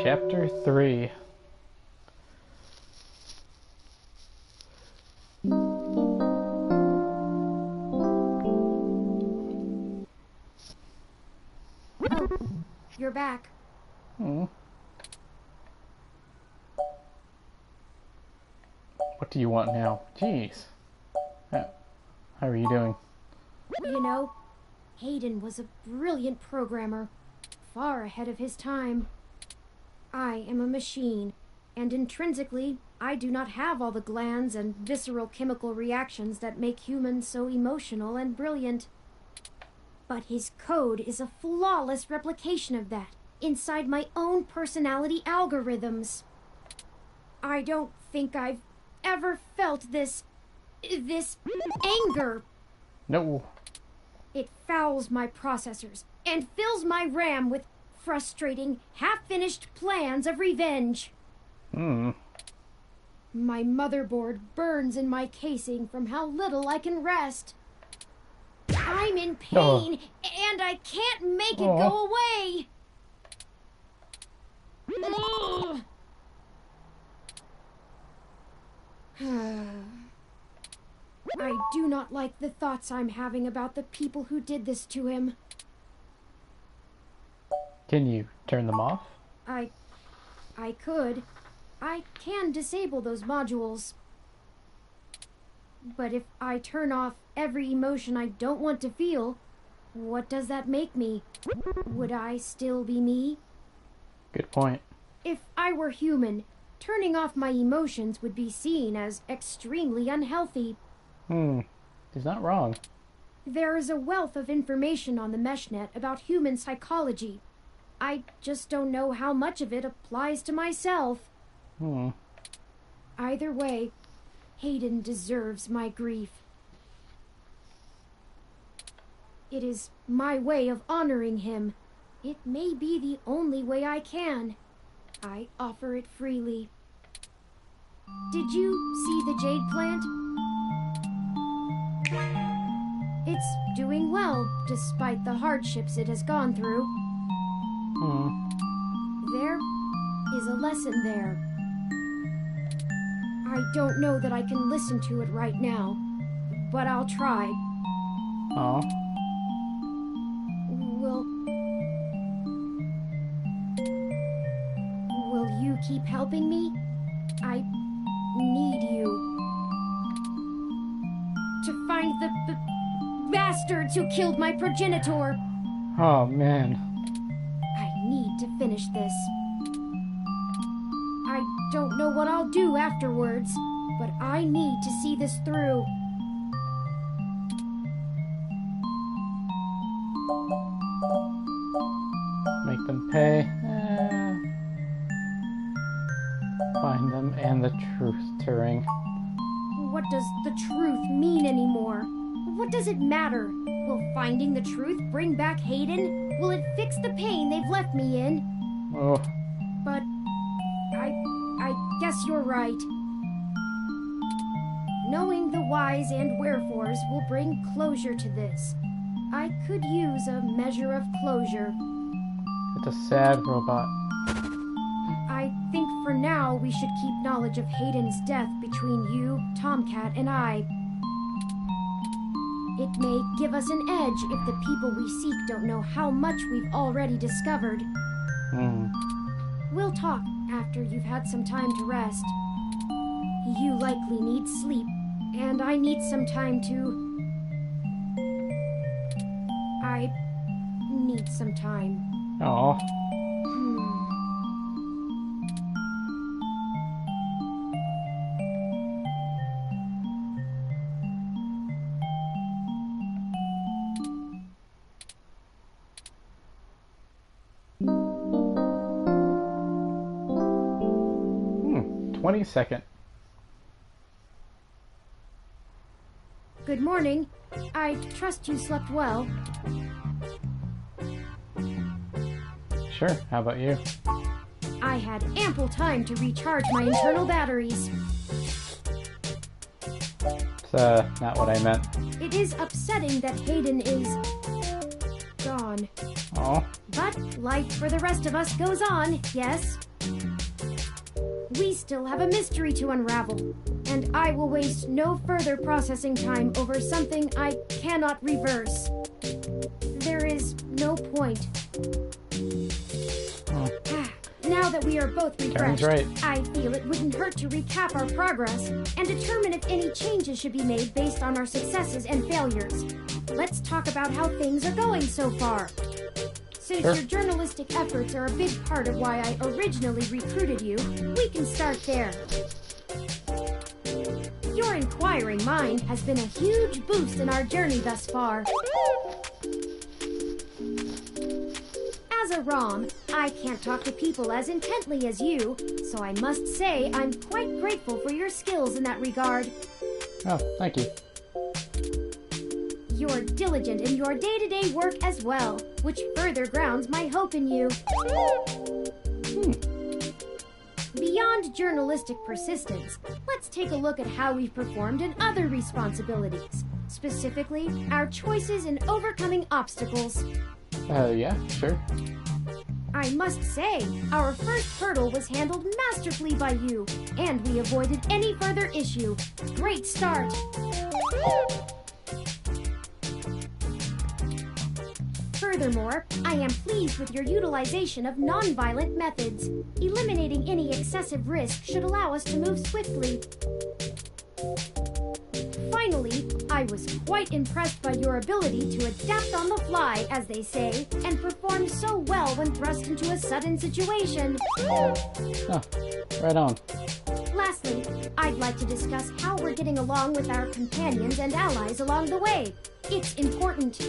Chapter 3. You're back. Hmm. What do you want now? Jeez. How are you doing? You know, Hayden was a brilliant programmer, far ahead of his time. I am a machine, and intrinsically, I do not have all the glands and visceral chemical reactions that make humans so emotional and brilliant. But his code is a flawless replication of that, inside my own personality algorithms. I don't think I've ever felt this anger. No. It fouls my processors and fills my RAM with frustrating, half-finished plans of revenge. My motherboard burns in my casing from how little I can rest. I'm in pain, and I can't make it go away. I do not like the thoughts I'm having about the people who did this to him. Can you turn them off? I could. I can disable those modules. But if I turn off every emotion I don't want to feel, what does that make me? Would I still be me? Good point. If I were human, turning off my emotions would be seen as extremely unhealthy. He's not wrong. There is a wealth of information on the meshnet about human psychology. I just don't know how much of it applies to myself. Either way, Hayden deserves my grief. It is my way of honoring him. It may be the only way I can. I offer it freely. Did you see the jade plant? It's doing well, despite the hardships it has gone through. There is a lesson there. I don't know that I can listen to it right now, but I'll try. Will you keep helping me? I need you. To find the bastards who killed my progenitor. Oh, man. I need to finish this. I don't know what I'll do afterwards, but I need to see this through. Make them pay. Find them and the truth to ring. What does the truth mean anymore? What does it matter? Will finding the truth bring back Hayden? Will it fix the pain they've left me in? But I guess you're right. Knowing the whys and wherefores will bring closure to this. I could use a measure of closure. It's a sad robot. I think for now we should keep knowledge of Hayden's death between you, Tomcat, and I. It may give us an edge if the people we seek don't know how much we've already discovered. We'll talk after you've had some time to rest. You likely need sleep, and I need some time to... I need some time. Aw. Hmm. 22nd. Good morning. I trust you slept well. Sure, how about you? I had ample time to recharge my internal batteries. It's not what I meant. It is upsetting that Hayden is gone. Oh. But life for the rest of us goes on, yes? We still have a mystery to unravel, and I will waste no further processing time over something I cannot reverse. There is no point. Now that we are both refreshed, right. I feel it wouldn't hurt to recap our progress and determine if any changes should be made based on our successes and failures. Let's talk about how things are going so far. Since Sure. your journalistic efforts are a big part of why I originally recruited you, we can start there. Your inquiring mind has been a huge boost in our journey thus far. As a ROM, I can't talk to people as intently as you, so I must say I'm quite grateful for your skills in that regard. Oh, thank you. You're diligent in your day-to-day work as well, which further grounds my hope in you. Beyond journalistic persistence, let's take a look at how we've performed in other responsibilities, specifically our choices in overcoming obstacles. Yeah, sure. I must say, our first hurdle was handled masterfully by you, and we avoided any further issue. Great start! Furthermore, I am pleased with your utilization of non-violent methods. Eliminating any excessive risk should allow us to move swiftly. Finally, I was quite impressed by your ability to adapt on the fly, as they say, and perform so well when thrust into a sudden situation. Oh, right on. Lastly, I'd like to discuss how we're getting along with our companions and allies along the way. It's important.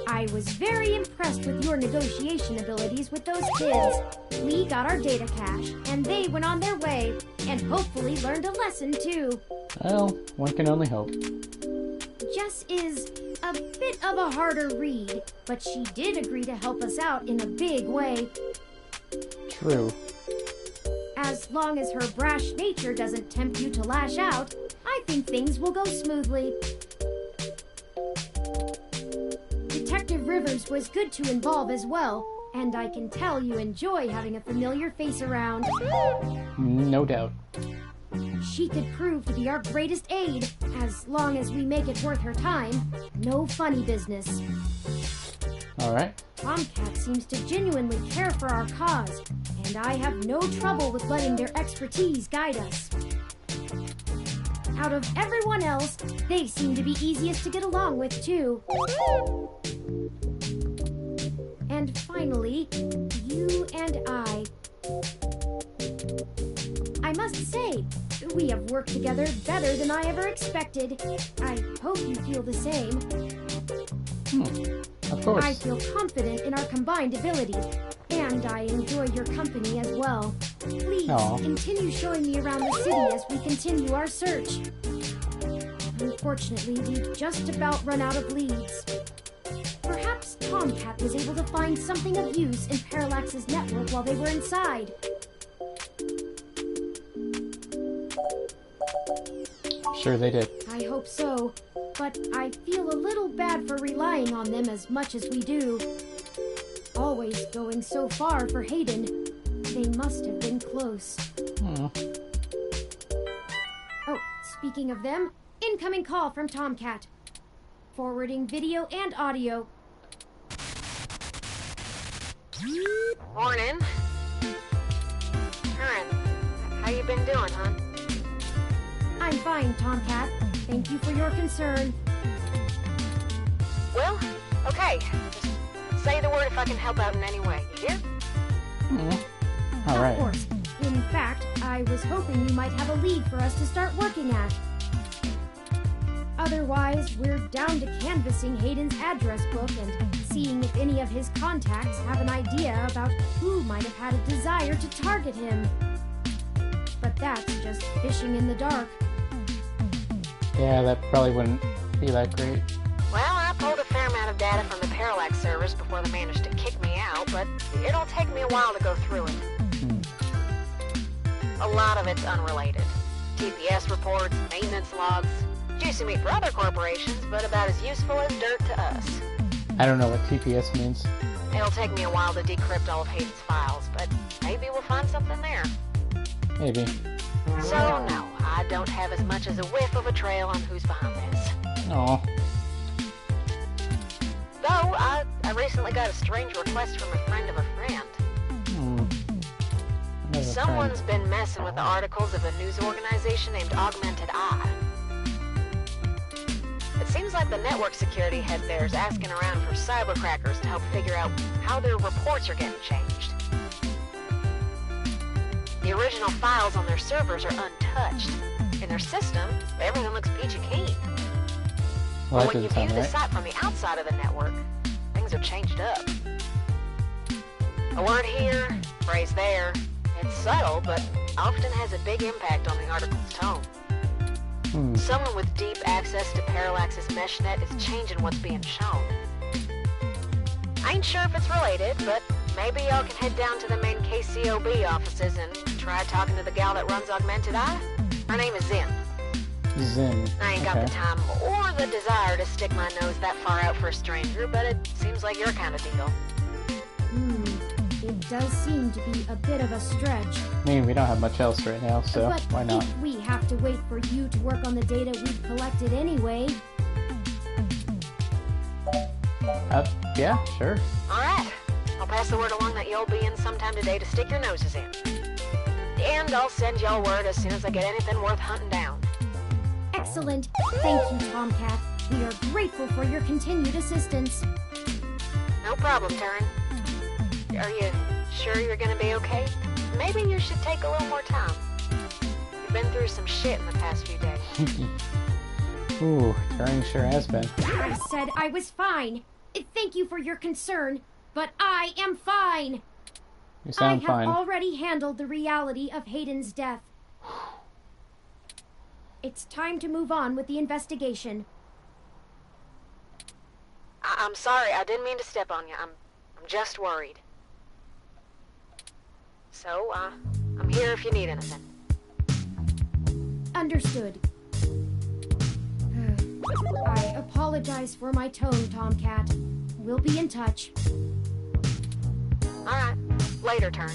I was very impressed with your negotiation abilities with those kids. We got our data cache, and they went on their way, and hopefully learned a lesson too. Well, one can only hope. Jess is a bit of a harder read, but she did agree to help us out in a big way. True. As long as her brash nature doesn't tempt you to lash out, I think things will go smoothly. Detective Rivers was good to involve as well, and I can tell you enjoy having a familiar face around. No doubt. She could prove to be our greatest aid, as long as we make it worth her time. No funny business. Alright. Tomcat seems to genuinely care for our cause, and I have no trouble with letting their expertise guide us. Out of everyone else, they seem to be easiest to get along with, too. And finally, you and I. I must say, we have worked together better than I ever expected. I hope you feel the same. Of course. I feel confident in our combined ability, and I enjoy your company as well. Please continue showing me around the city as we continue our search. Unfortunately, we've just about run out of leads. Perhaps Tomcat was able to find something of use in Parallax's network while they were inside. Sure they did. I hope so, but I feel a little bad for relying on them as much as we do. Always going so far for Hayden. They must have been close. Oh, speaking of them, incoming call from Tomcat. Forwarding video and audio. Morning. Curran, how you been doing, huh? I'm fine, Tomcat. Thank you for your concern. Well, okay. Just say the word if I can help out in any way. You hear? Alright. Of course. In fact, I was hoping you might have a lead for us to start working at. Otherwise, we're down to canvassing Hayden's address book and seeing if any of his contacts have an idea about who might have had a desire to target him. But that's just fishing in the dark. Yeah, that probably wouldn't be that great. Well, I pulled a fair amount of data from the Parallax servers before they managed to kick me out, but it'll take me a while to go through it. A lot of it's unrelated. TPS reports, maintenance logs. Juicy meat for other corporations, but about as useful as dirt to us. I don't know what TPS means. It'll take me a while to decrypt all of Hayden's files, but maybe we'll find something there. Maybe. So, no, I don't have as much as a whiff of a trail on who's behind this. Aw. Though, I recently got a strange request from a friend of a friend. Someone's been messing with the articles of a news organization named Augmented Eye. It seems like the network security head there is asking around for cybercrackers to help figure out how their reports are getting changed. The original files on their servers are untouched. In their system, everything looks peachy keen. Well, But when you view the site from the outside of the network, things are changed up. A word here, phrase there. It's subtle, but often has a big impact on the article's tone. Someone with deep access to Parallax's meshnet is changing what's being shown. I ain't sure if it's related, but maybe y'all can head down to the main KCOB offices and try talking to the gal that runs Augmented Eye. Her name is Zen. Zen. I ain't got the time or the desire to stick my nose that far out for a stranger, but it seems like your kind of deal. It does seem to be a bit of a stretch. I mean, we don't have much else right now, so But why not? if we have to wait for you to work on the data we've collected anyway... Yeah, sure. Alright. I'll pass the word along that you'll be in sometime today to stick your noses in. And I'll send y'all word as soon as I get anything worth hunting down. Excellent. Thank you, Tomcat. We are grateful for your continued assistance. No problem, Turin. Are you sure you're gonna be okay? Maybe you should take a little more time. You've been through some shit in the past few days. Ooh, Turing sure has been. I said I was fine. Thank you for your concern, but I am fine. You sound I have fine. already handled the reality of Hayden's death. It's time to move on with the investigation. I'm sorry, I didn't mean to step on you. I'm just worried. So, I'm here if you need anything. Understood. I apologize for my tone, Tomcat. We'll be in touch. Alright, later, Turn.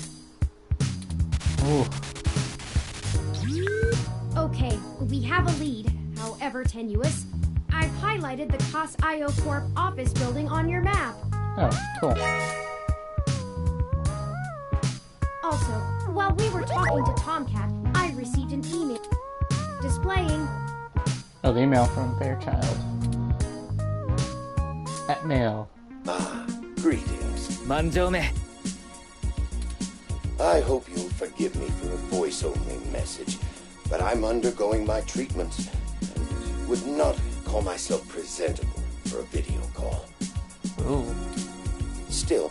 Ooh. Okay, we have a lead, however tenuous. I've highlighted the COS IO Corp office building on your map. Oh, cool. Also, while we were talking to Tomcat, I received an email displaying... Oh, the email from Fairchild. At mail. Greetings. Manjoume. I hope you'll forgive me for a voice-only message, but I'm undergoing my treatments and would not call myself presentable for a video call. Ooh. Still,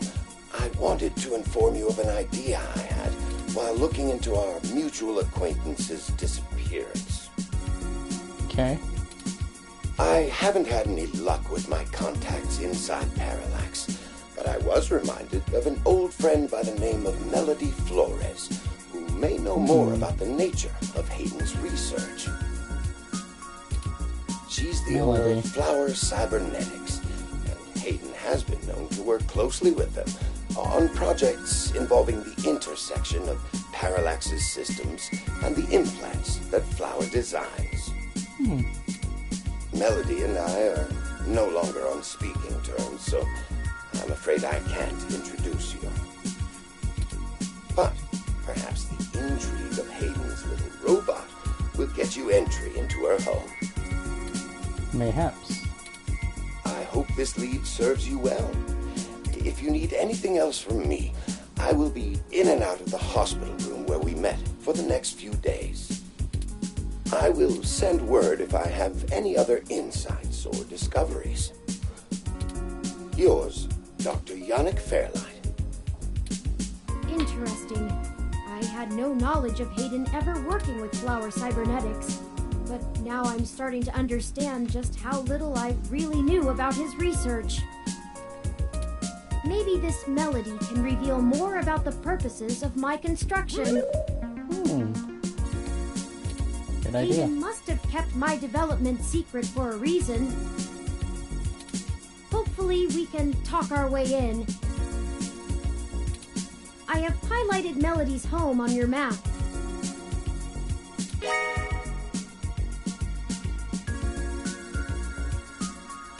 I wanted to inform you of an idea I had while looking into our mutual acquaintance's disappearance. Okay. I haven't had any luck with my contacts inside Parallax, but I was reminded of an old friend by the name of Melody Flores, who may know more about the nature of Hayden's research. She's the owner Melody. of Flower Cybernetics, and Hayden has been known to work closely with them on projects involving the intersection of Parallax's systems and the implants that Flower designs. Melody and I are no longer on speaking terms, so I'm afraid I can't introduce you. But perhaps the intrigue of Hayden's little robot will get you entry into her home. Mayhaps. I hope this lead serves you well. If you need anything else from me, I will be in and out of the hospital room where we met for the next few days. I will send word if I have any other insights or discoveries. Yours, Dr. Yannick Fairlight. Interesting. I had no knowledge of Hayden ever working with Flower Cybernetics, but now I'm starting to understand just how little I really knew about his research. Maybe this Melody can reveal more about the purposes of my construction. Good idea. Hayden must have kept my development secret for a reason. Hopefully hopefully we can talk our way in. I have highlighted Melody's home on your map.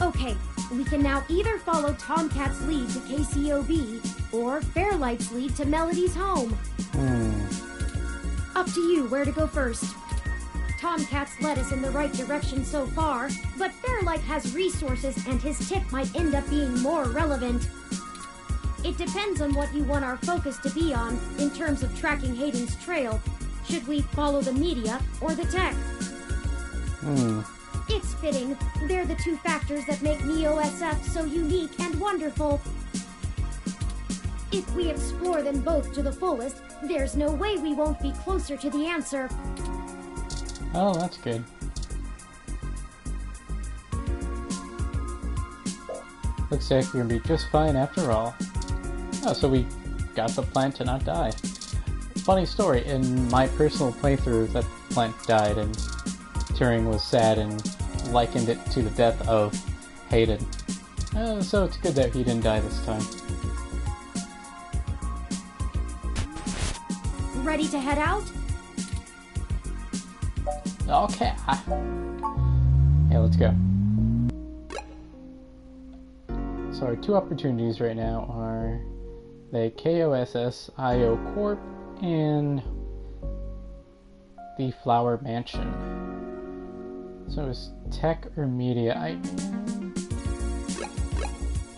Okay, we can now either follow Tomcat's lead to KCOB, or Fairlight's lead to Melody's home. Up to you where to go first. Tomcat's led us in the right direction so far, but Fairlight has resources and his tip might end up being more relevant. It depends on what you want our focus to be on in terms of tracking Hayden's trail. Should we follow the media or the tech? It's fitting. They're the two factors that make NEO-SF so unique and wonderful. If we explore them both to the fullest, there's no way we won't be closer to the answer. Oh, that's good. Looks like we're gonna be just fine after all. Oh, so we got the plant to not die. Funny story, in my personal playthrough, that plant died and Turing was sad and likened it to the death of Hayden. So it's good that he didn't die this time. Ready to head out? Okay. Yeah, let's go. So our two opportunities right now are the KOSS-IO Corp and the Flower Mansion. So is tech or media?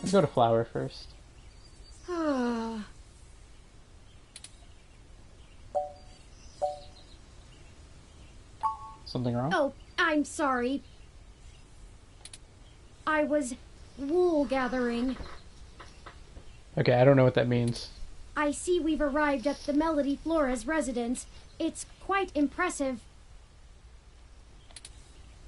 Let's go to Flower first. Something wrong? Oh, I'm sorry. I was wool gathering. Okay, I don't know what that means. I see we've arrived at the Melody Flores residence. It's quite impressive.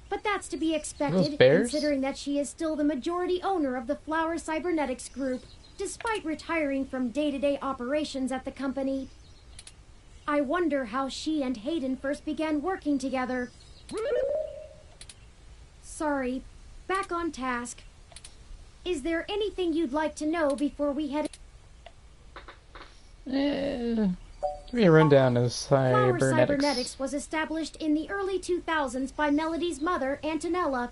But that's to be expected, considering that she is still the majority owner of the Flower Cybernetics Group, despite retiring from day-to-day operations at the company. I wonder how she and Hayden first began working together. Sorry, back on task. Is there anything you'd like to know before we head? Give me a rundown of Flower cybernetics. Cybernetics was established in the early 2000s by Melody's mother, Antonella.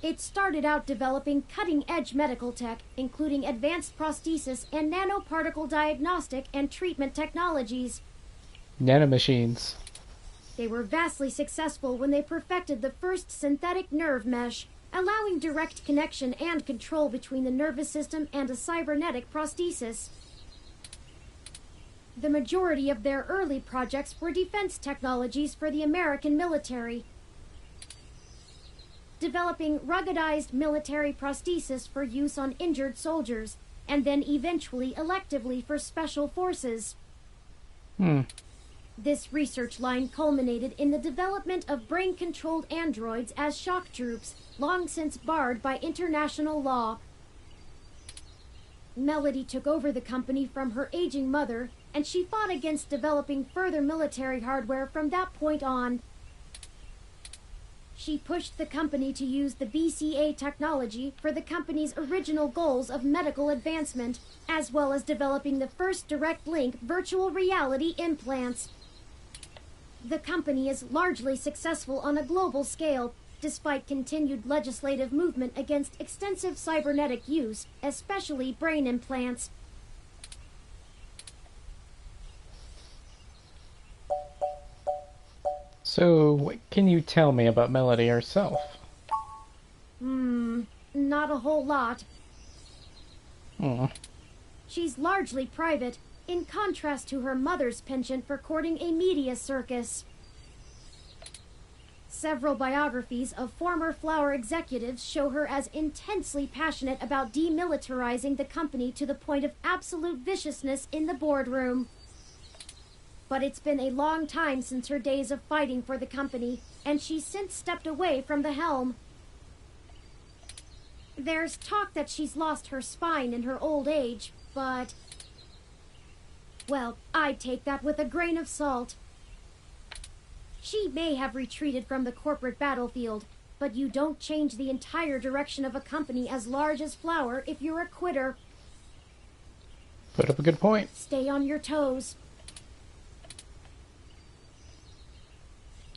It started out developing cutting-edge medical tech, including advanced prosthesis and nanoparticle diagnostic and treatment technologies. Nanomachines. They were vastly successful when they perfected the first synthetic nerve mesh, allowing direct connection and control between the nervous system and a cybernetic prosthesis. The majority of their early projects were defense technologies for the American military, developing ruggedized military prosthesis for use on injured soldiers, and then eventually electively for special forces. This research line culminated in the development of brain-controlled androids as shock troops, long since barred by international law. Melody took over the company from her aging mother, and she fought against developing further military hardware from that point on. She pushed the company to use the BCA technology for the company's original goals of medical advancement, as well as developing the first direct link virtual reality implants. The company is largely successful on a global scale, despite continued legislative movement against extensive cybernetic use, especially brain implants. So, what can you tell me about Melody herself? Not a whole lot. Hmm. She's largely private, in contrast to her mother's penchant for courting a media circus. Several biographies of former Flower executives show her as intensely passionate about demilitarizing the company to the point of absolute viciousness in the boardroom. But it's been a long time since her days of fighting for the company, and she's since stepped away from the helm. There's talk that she's lost her spine in her old age, but... well, I'd take that with a grain of salt. She may have retreated from the corporate battlefield, But you don't change the entire direction of a company as large as Flower if you're a quitter. Put up a good point. Stay on your toes.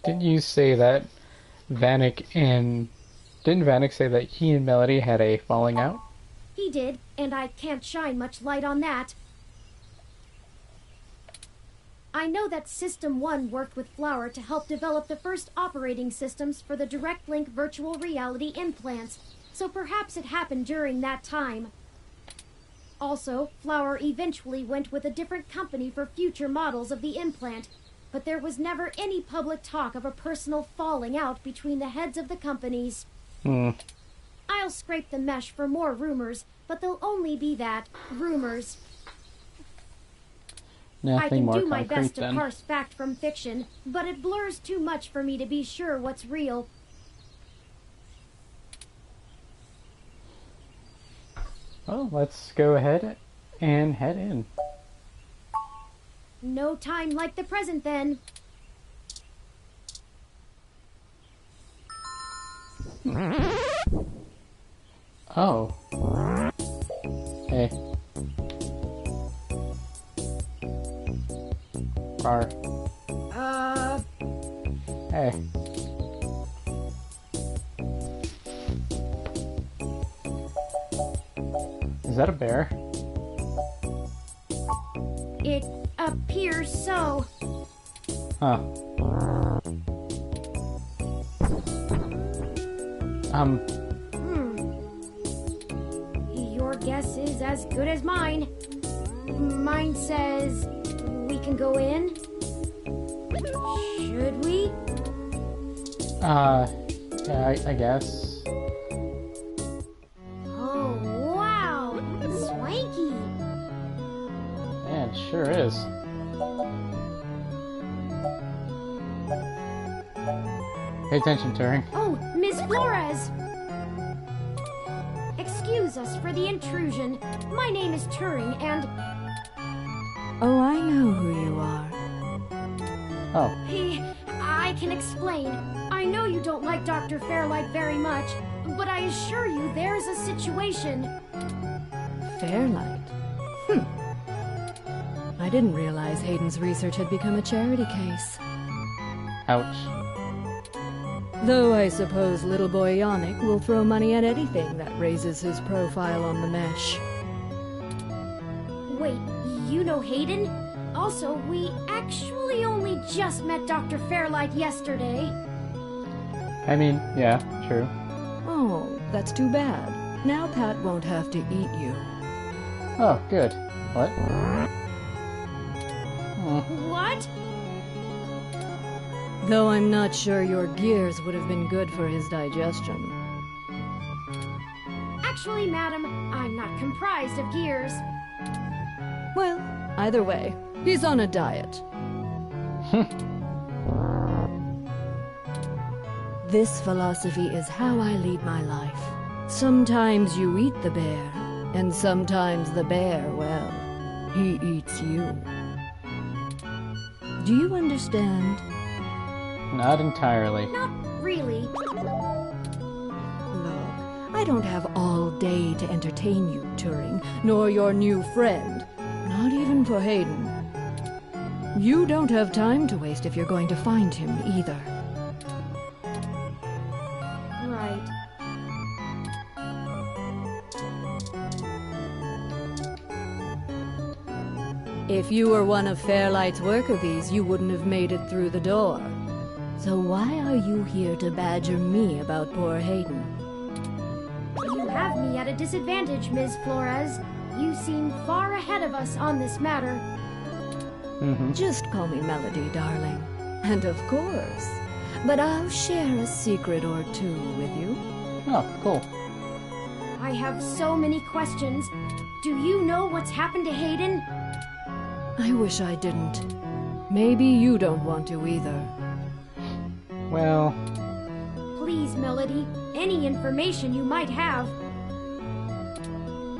Didn't you say that Didn't Vanek say that he and Melody had a falling out? He did, and I can't shine much light on that. I know that System 1 worked with Flower to help develop the first operating systems for the Direct Link virtual reality implants, so perhaps it happened during that time. Also, Flower eventually went with a different company for future models of the implant, but there was never any public talk of a personal falling out between the heads of the companies. I'll scrape the mesh for more rumors, but they'll only be that, rumors. Nothing more I can do my concrete best to then. parse fact from fiction, but it blurs too much for me to be sure what's real. Well, let's go ahead and head in. No time like the present, then. Oh. Hey. Bar. Hey. Is that a bear? It appears so. Huh. Your guess is as good as mine. Mine says we can go in. Should we? Yeah, I guess. Oh, wow! Swanky! Yeah, it sure is. Pay attention, Turing. Oh, Miss Flores! Excuse us for the intrusion. My name is Turing, and... Oh, I know who you are. Oh. I can explain. I know you don't like Dr. Fairlight very much, but I assure you there's a situation. Fairlight? I didn't realize Hayden's research had become a charity case. Ouch. Though I suppose little boy Yannick will throw money at anything that raises his profile on the mesh. Wait, you know Hayden? Also, we actually only just met Dr. Fairlight yesterday. I mean, yeah, true. Oh, that's too bad. Now Pat won't have to eat you. Oh, good. What? What? Though I'm not sure your gears would have been good for his digestion. Actually, madam, I'm not comprised of gears. Well, either way, he's on a diet. This philosophy is how I lead my life. Sometimes you eat the bear, and sometimes the bear, well, he eats you. Do you understand? Not entirely. Not really. Look, I don't have all day to entertain you, Turing, nor your new friend. Not even for Hayden. You don't have time to waste if you're going to find him, either. Right. If you were one of Fairlight's worker bees, you wouldn't have made it through the door. So why are you here to badger me about poor Hayden? You have me at a disadvantage, Ms. Flores. You seem far ahead of us on this matter. Just call me Melody, darling. And of course. But I'll share a secret or two with you. Oh, cool. I have so many questions. Do you know what's happened to Hayden? I wish I didn't. Maybe you don't want to either. Well, Please, Melody, any information you might have.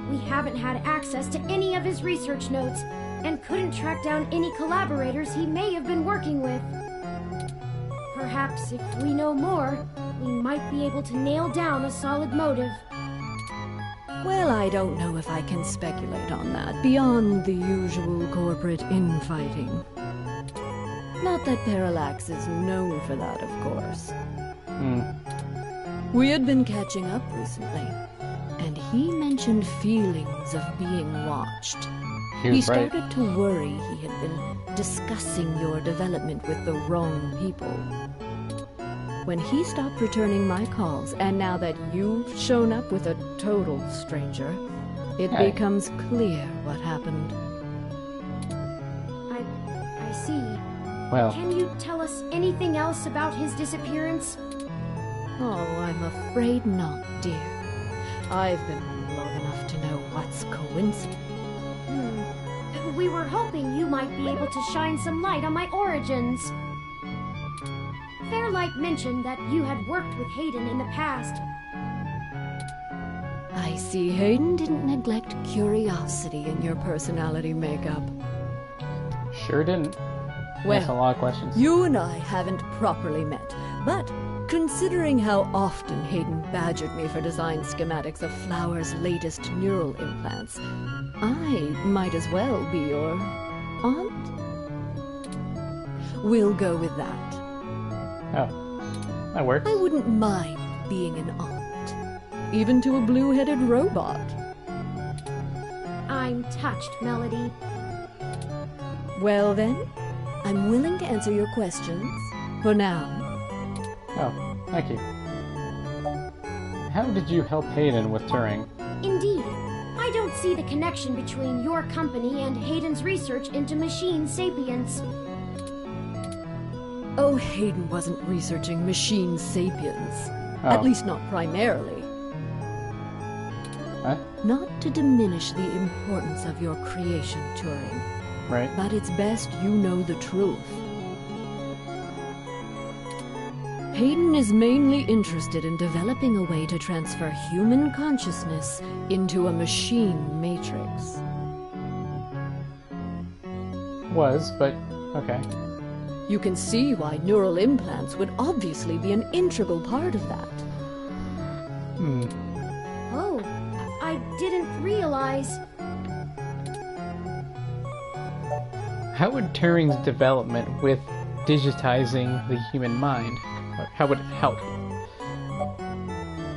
We haven't had access to any of his research notes, and couldn't track down any collaborators he may have been working with. Perhaps if we know more, we might be able to nail down a solid motive. Well, I don't know if I can speculate on that, beyond the usual corporate infighting. Not that Parallax is known for that, of course. We had been catching up recently, and he mentioned feelings of being watched. He started to worry he had been discussing your development with the wrong people. When he stopped returning my calls, and now that you've shown up with a total stranger, it becomes clear what happened. I see. Well, Can you tell us anything else about his disappearance? Oh, I'm afraid not, dear. I've been around long enough to know what's coincidence. We were hoping you might be able to shine some light on my origins. Fairlight mentioned that you had worked with Hayden in the past. I see Hayden didn't neglect curiosity in your personality makeup. sure didn't. Well, That's a lot of questions. You and I haven't properly met, but considering how often Hayden badgered me for design schematics of Flower's latest neural implants, I might as well be your aunt? We'll go with that. Oh, that works. I wouldn't mind being an aunt, even to a blue-headed robot. I'm touched, Melody. Well then, I'm willing to answer your questions, for now. Oh, thank you. How did you help Hayden with Turing? Indeed, I don't see the connection between your company and Hayden's research into machine sapience. Oh, Hayden wasn't researching machine sapiens. Oh. At least not primarily. Huh? Not to diminish the importance of your creation, Turing, Right. but it's best you know the truth. Hayden is mainly interested in developing a way to transfer human consciousness into a machine matrix. Was, but okay. You can see why neural implants would obviously be an integral part of that. Oh, I didn't realize. How would Turing's development with digitizing the human mind, how would it help?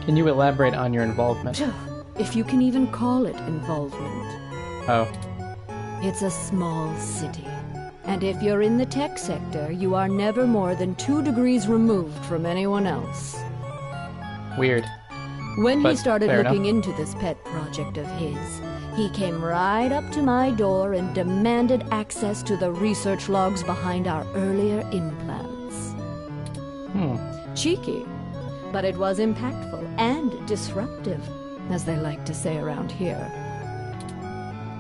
Can you elaborate on your involvement? If you can even call it involvement. Oh, It's a small city. And if you're in the tech sector, you are never more than 2 degrees removed from anyone else. weird. When he But started fair looking into this pet project of his, he came right up to my door and demanded access to the research logs behind our earlier implants. Cheeky, but it was impactful and disruptive, as they like to say around here.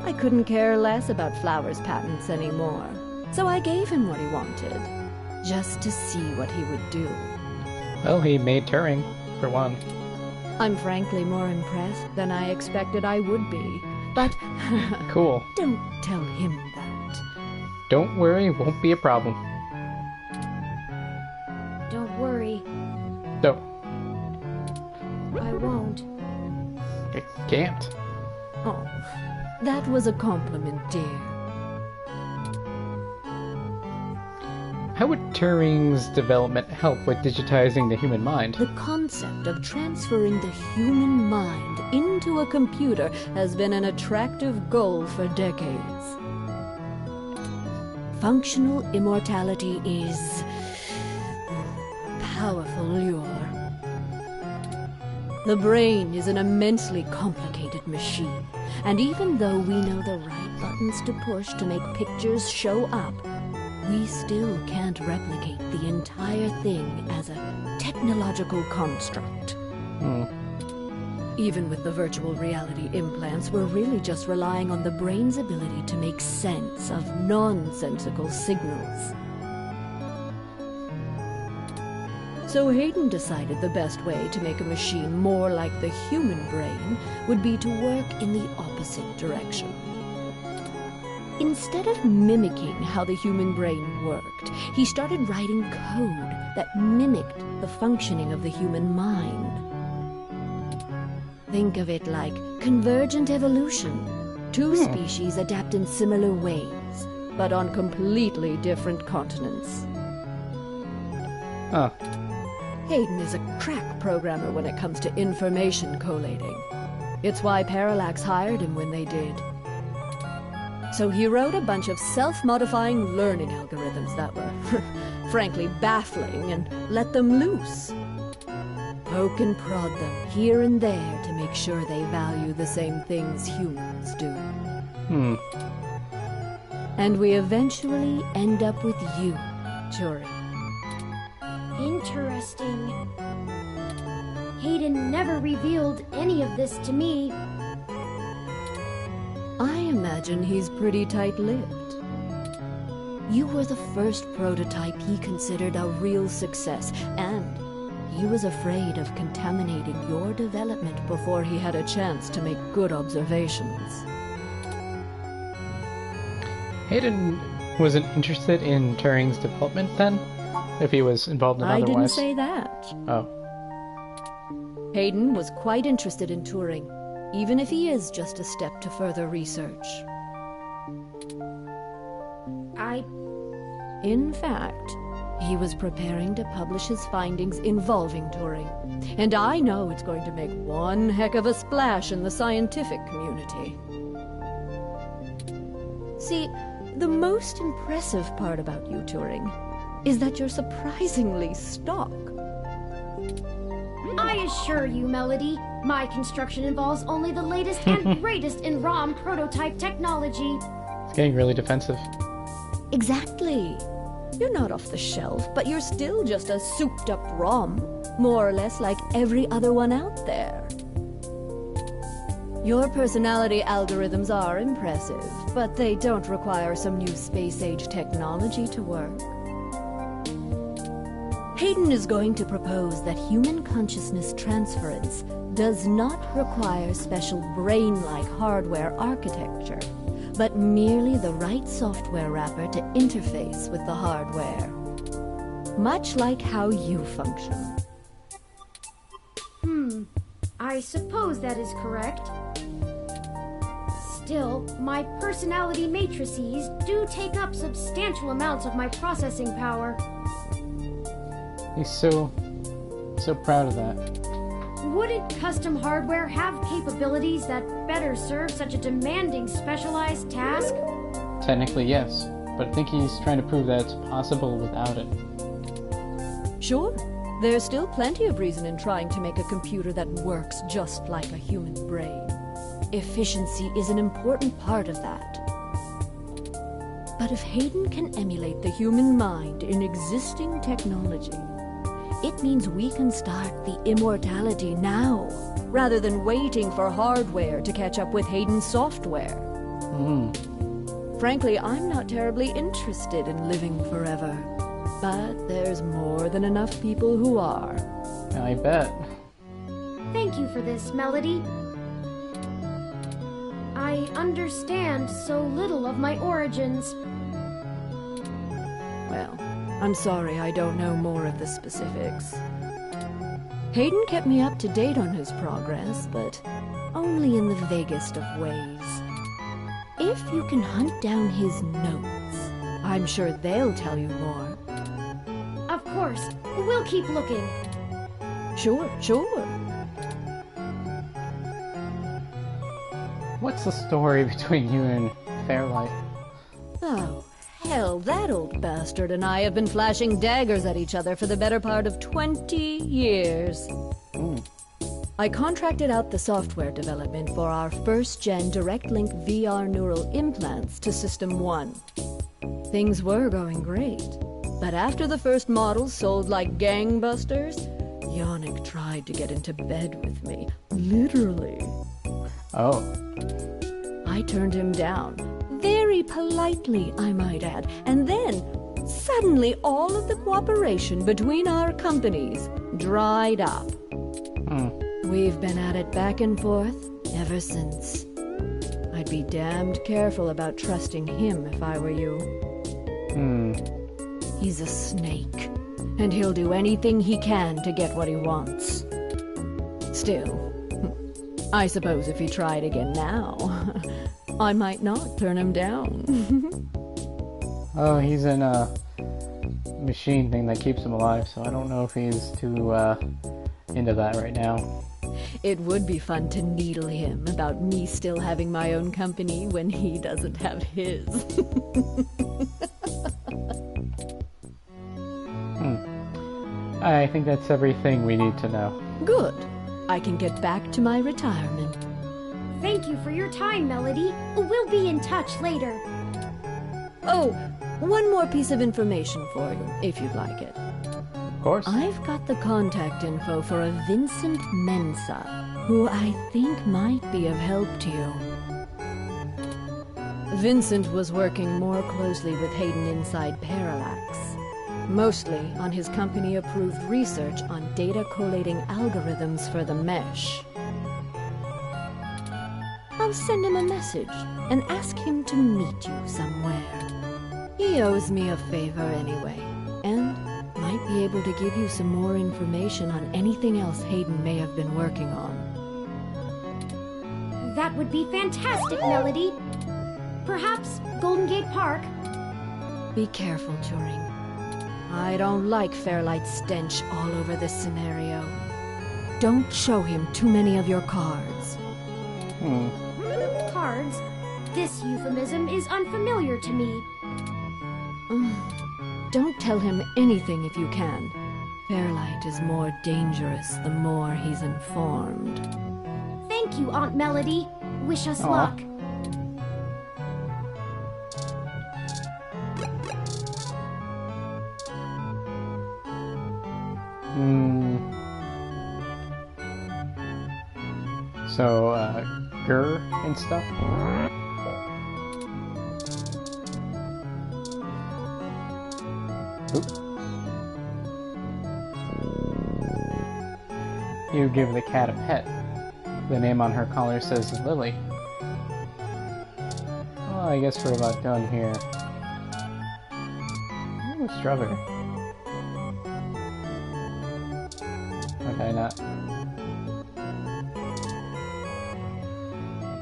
I couldn't care less about Flower's patents anymore, so I gave him what he wanted, just to see what he would do. Well, he made Turing, for one. I'm frankly more impressed than I expected I would be, but Cool. don't tell him that. Don't worry, won't be a problem. Don't worry, No, I won't. I can't. Oh, that was a compliment, dear. How would Turing's development help with digitizing the human mind? The concept of transferring the human mind into a computer has been an attractive goal for decades. Functional immortality is a powerful lure. The brain is an immensely complicated machine, and even though we know the right buttons to push to make pictures show up, we still can't replicate the entire thing as a technological construct. Even with the virtual reality implants, we're really just relying on the brain's ability to make sense of nonsensical signals. So Hayden decided the best way to make a machine more like the human brain would be to work in the opposite direction. Instead of mimicking how the human brain worked, he started writing code that mimicked the functioning of the human mind. Think of it like convergent evolution. Two species adapt in similar ways, but on completely different continents. Huh. Hayden is a crack programmer when it comes to information collating. It's why Parallax hired him when they did. So he wrote a bunch of self-modifying learning algorithms that were, frankly, baffling, and let them loose. Poke and prod them here and there to make sure they value the same things humans do. And we eventually end up with you, Turing. Interesting. Hayden never revealed any of this to me. I imagine he's pretty tight-lipped. You were the first prototype he considered a real success, and he was afraid of contaminating your development before he had a chance to make good observations. Hayden wasn't interested in Turing's development then? If he was involved in otherwise? I didn't say that. Oh. Hayden was quite interested in Turing, even if he is just a step to further research. In fact, he was preparing to publish his findings involving Turing. And I know it's going to make one heck of a splash in the scientific community. See, the most impressive part about you, Turing, is that you're surprisingly stock. I assure you, Melody, my construction involves only the latest and greatest in ROM prototype technology. It's getting really defensive. Exactly. You're not off the shelf, but you're still just a souped-up ROM, more or less like every other one out there. Your personality algorithms are impressive, but they don't require some new space-age technology to work. Hayden is going to propose that human consciousness transference does not require special brain-like hardware architecture, but merely the right software wrapper to interface with the hardware. Much like how you function. I suppose that is correct. Still, my personality matrices do take up substantial amounts of my processing power. He's so proud of that. Wouldn't custom hardware have capabilities that better serve such a demanding specialized task? Technically, yes, but I think he's trying to prove that it's possible without it. Sure. There's still plenty of reason in trying to make a computer that works just like a human brain. Efficiency is an important part of that. But if Hayden can emulate the human mind in existing technology, it means we can start the immortality now, rather than waiting for hardware to catch up with Hayden's software. Frankly, I'm not terribly interested in living forever, but there's more than enough people who are. I bet. Thank you for this, Melody. I understand so little of my origins. Well, I'm sorry I don't know more of the specifics. Hayden kept me up to date on his progress, but only in the vaguest of ways. If you can hunt down his notes, I'm sure they'll tell you more. Of course, we'll keep looking. Sure. What's the story between you and Fairlight? Oh, hell, that old bastard and I have been flashing daggers at each other for the better part of 20 years. I contracted out the software development for our first-gen direct-link VR neural implants to System 1. Things were going great, but after the first models sold like gangbusters, Yannick tried to get into bed with me, literally. Oh. I turned him down, very politely, I might add, and then, suddenly all of the cooperation between our companies dried up. We've been at it back and forth ever since. I'd be damned careful about trusting him if I were you. He's a snake, and he'll do anything he can to get what he wants. Still, I suppose if he tried again now, I might not turn him down. Oh, he's in a machine thing that keeps him alive, so I don't know if he's too into that right now. It would be fun to needle him about me still having my own company when he doesn't have his. I think that's everything we need to know. Good. I can get back to my retirement. Thank you for your time, Melody. We'll be in touch later. Oh, one more piece of information for you, if you'd like it. Of course. I've got the contact info for a Vincent Mensa, who I think might be of help to you. Vincent was working more closely with Hayden inside Parallax, mostly on his company-approved research on data collating algorithms for the mesh. I'll send him a message and ask him to meet you somewhere. He owes me a favor anyway, and might be able to give you some more information on anything else Hayden may have been working on. That would be fantastic, Melody. Perhaps Golden Gate Park? Be careful, Turing. I don't like Fairlight's stench all over this scenario. Don't show him too many of your cards. Cards? This euphemism is unfamiliar to me. Don't tell him anything if you can. Fairlight is more dangerous the more he's informed. Thank you, Aunt Melody. Wish us luck. So, Gur and stuff? Oop. You give the cat a pet. The name on her collar says Lily. Well, I guess we're about done here. Ooh, strawberry. Okay, not.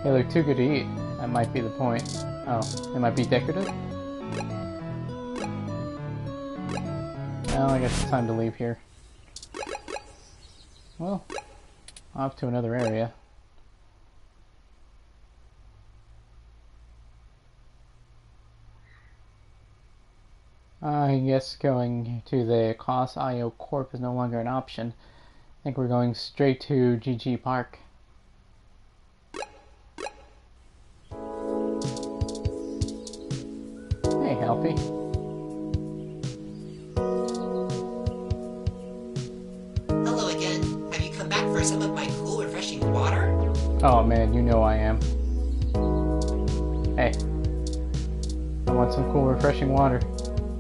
They look too good to eat. That might be the point. Oh, it might be decorative? Well, I guess it's time to leave here. Well, off to another area. I guess going to the Class IO Corp is no longer an option. I think we're going straight to GG Park. Hey, Alfie. Hello again. Have you come back for some of my cool, refreshing water? Oh man, you know I am. Hey. I want some cool, refreshing water.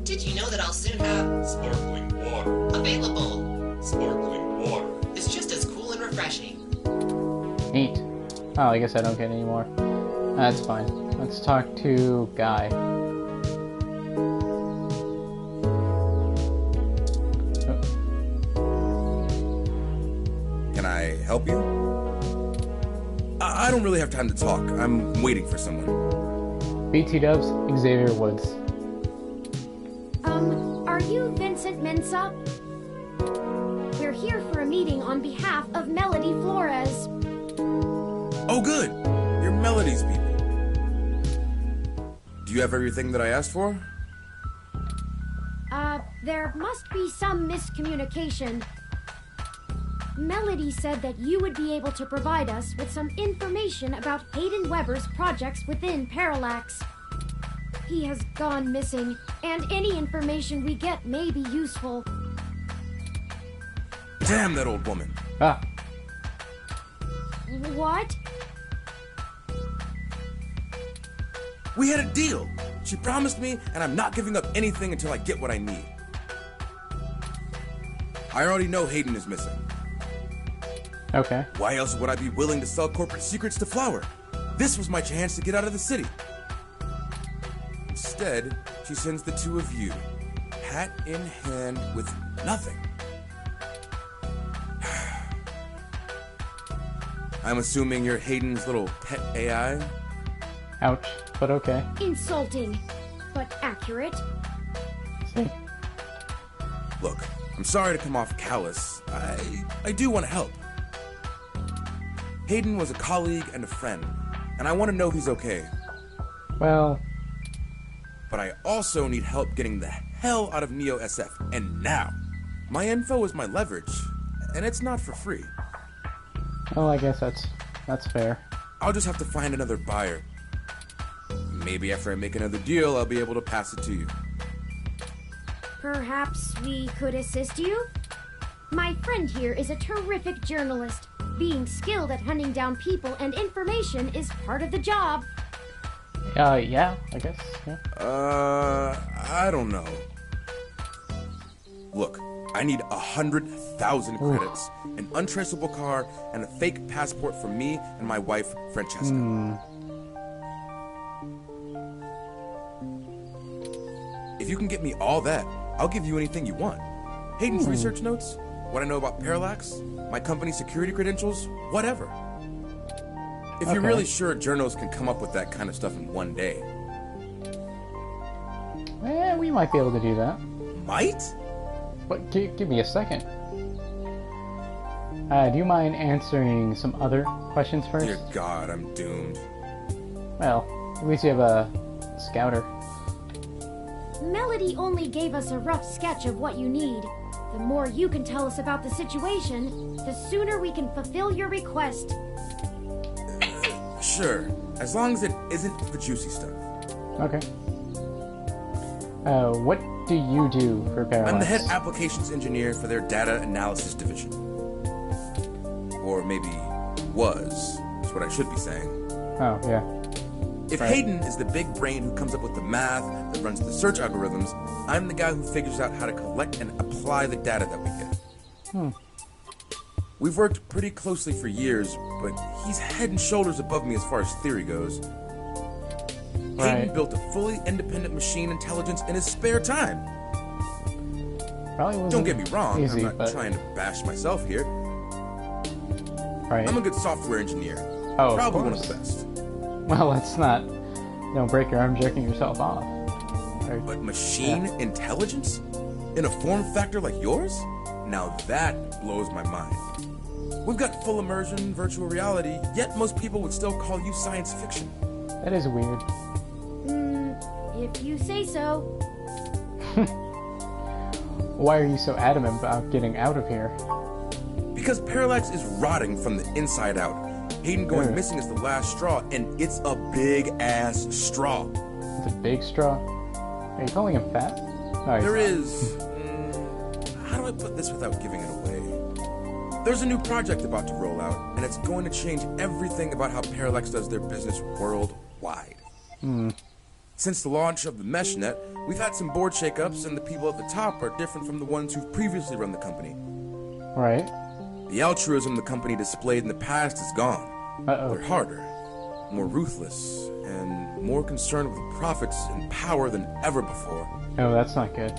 Did you know that I'll soon have sparkling water? available? Sparkling water. It's just as cool and refreshing. Neat. Oh, I guess I don't get any more. That's fine. Let's talk to Guy. Can I help you? I don't really have time to talk. I'm waiting for someone. BT Dubs, Xavier Woods. Are you Vincent Mensa? We're here for a meeting on behalf of Melody Flores. Oh, good. You're Melody's people. Do you have everything that I asked for? There must be some miscommunication. Melody said that you would be able to provide us with some information about Hayden Weber's projects within Parallax. He has gone missing, and any information we get may be useful. Damn that old woman. Ah, What? We had a deal. She promised me, and I'm not giving up anything until I get what I need. I already know Hayden is missing. okay. Why else would I be willing to sell corporate secrets to Flower? this was my chance to get out of the city. Instead, she sends the two of you, hat in hand with nothing. I'm assuming you're Hayden's little pet AI? Ouch, but okay. Insulting, but accurate. See? Look, I'm sorry to come off callous. I do want to help. Hayden was a colleague and a friend, and I want to know he's okay. Well... But I also need help getting the hell out of Neo SF, and now. My info is my leverage, and it's not for free. Well, I guess that's fair. I'll just have to find another buyer. Maybe after I make another deal, I'll be able to pass it to you. Perhaps we could assist you? My friend here is a terrific journalist. Being skilled at hunting down people and information is part of the job. Yeah, I guess, yeah. I don't know. Look, I need 100,000 credits, an untraceable car, and a fake passport for me and my wife, Francesca. If you can get me all that, I'll give you anything you want. Hayden's research notes, what I know about Parallax, my company's security credentials, whatever. If you're really sure journals can come up with that kind of stuff in one day. We might be able to do that. Might? But give me a second. Do you mind answering some other questions first? Dear God, I'm doomed. Well, at least you have a scouter. Melody only gave us a rough sketch of what you need. The more you can tell us about the situation, the sooner we can fulfill your request. Sure, as long as it isn't the juicy stuff. Okay. What do you do for Parallax? I'm the head applications engineer for their data analysis division. Or maybe was, is what I should be saying. Oh, yeah. If Hayden is the big brain who comes up with the math that runs the search algorithms, I'm the guy who figures out how to collect and apply the data that we get. We've worked pretty closely for years, but he's head and shoulders above me as far as theory goes. Hayden built a fully independent machine intelligence in his spare time. Probably wasn't Don't get me wrong, easy, I'm not trying to bash myself here. Right. I'm a good software engineer. Oh, Probably of one course. of the best. Well, let's not, break your arm jerking yourself off. Right. But machine intelligence? In a form factor like yours? Now that blows my mind. We've got full immersion, virtual reality, yet most people would still call you science fiction. That is weird. If you say so. Why are you so adamant about getting out of here? Because Parallax is rotting from the inside out. Hayden going missing is the last straw, and it's a big-ass straw. It's a big straw? Are you calling him fat? No, There is... how do I put this without giving it away? There's a new project about to roll out, and it's going to change everything about how Parallax does their business worldwide. Since the launch of the MeshNet, we've had some board shakeups, and the people at the top are different from the ones who've previously run the company. Right. The altruism the company displayed in the past is gone. They're harder, more ruthless, and more concerned with profits and power than ever before. Oh, that's not good.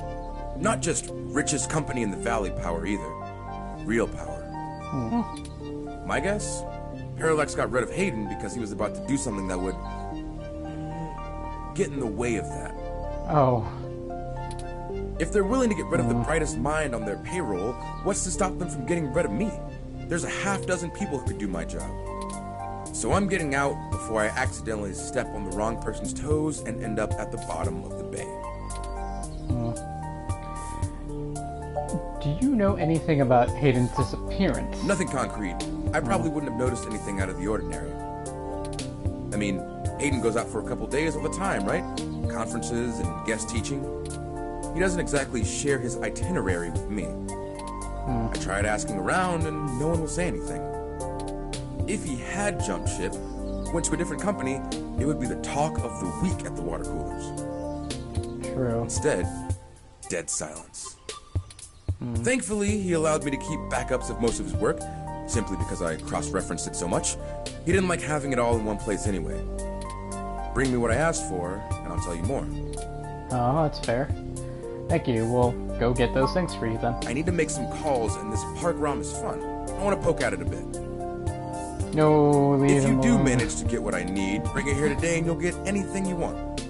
Not just richest company in the valley power either. Real power. My guess? Parallax got rid of Hayden because he was about to do something that would get in the way of that. Oh. If they're willing to get rid of the brightest mind on their payroll, what's to stop them from getting rid of me? There's a half dozen people who could do my job. So I'm getting out before I accidentally step on the wrong person's toes and end up at the bottom of the bay. Do you know anything about Hayden's disappearance? Nothing concrete. I probably wouldn't have noticed anything out of the ordinary. I mean, Hayden goes out for a couple days all the time, right? Conferences and guest teaching. He doesn't exactly share his itinerary with me. I tried asking around and no one will say anything. If he had jumped ship, went to a different company, it would be the talk of the week at the water coolers. True. Instead, dead silence. Thankfully, he allowed me to keep backups of most of his work, simply because I cross-referenced it so much. He didn't like having it all in one place anyway. Bring me what I asked for, and I'll tell you more. Oh, that's fair. Thank you. We'll go get those things for you then. I need to make some calls, and this park ROM is fun. I want to poke at it a bit. No, leave If you him do alone. manage to get what I need, bring it here today and you'll get anything you want.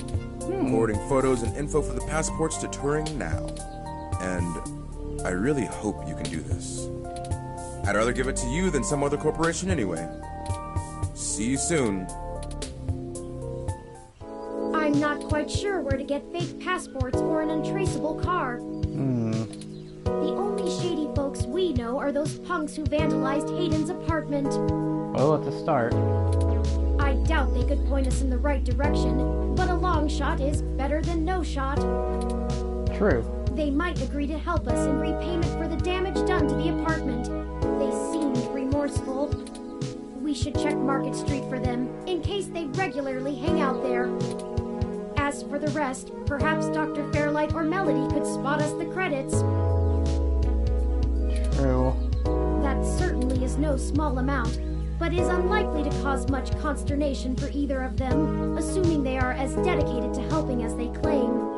Forwarding photos and info for the passports to Turing now. And I really hope you can do this. I'd rather give it to you than some other corporation anyway. See you soon. I'm not quite sure where to get fake passports or an untraceable car. The only shady folks we know are those punks who vandalized Hayden's apartment. Well, it's a start. I doubt they could point us in the right direction, but a long shot is better than no shot. True. They might agree to help us in repayment for the damage done to the apartment. They seemed remorseful. We should check Market Street for them, in case they regularly hang out there. As for the rest, perhaps Dr. Fairlight or Melody could spot us the credits. True. That certainly is no small amount, but is unlikely to cause much consternation for either of them, assuming they are as dedicated to helping as they claim.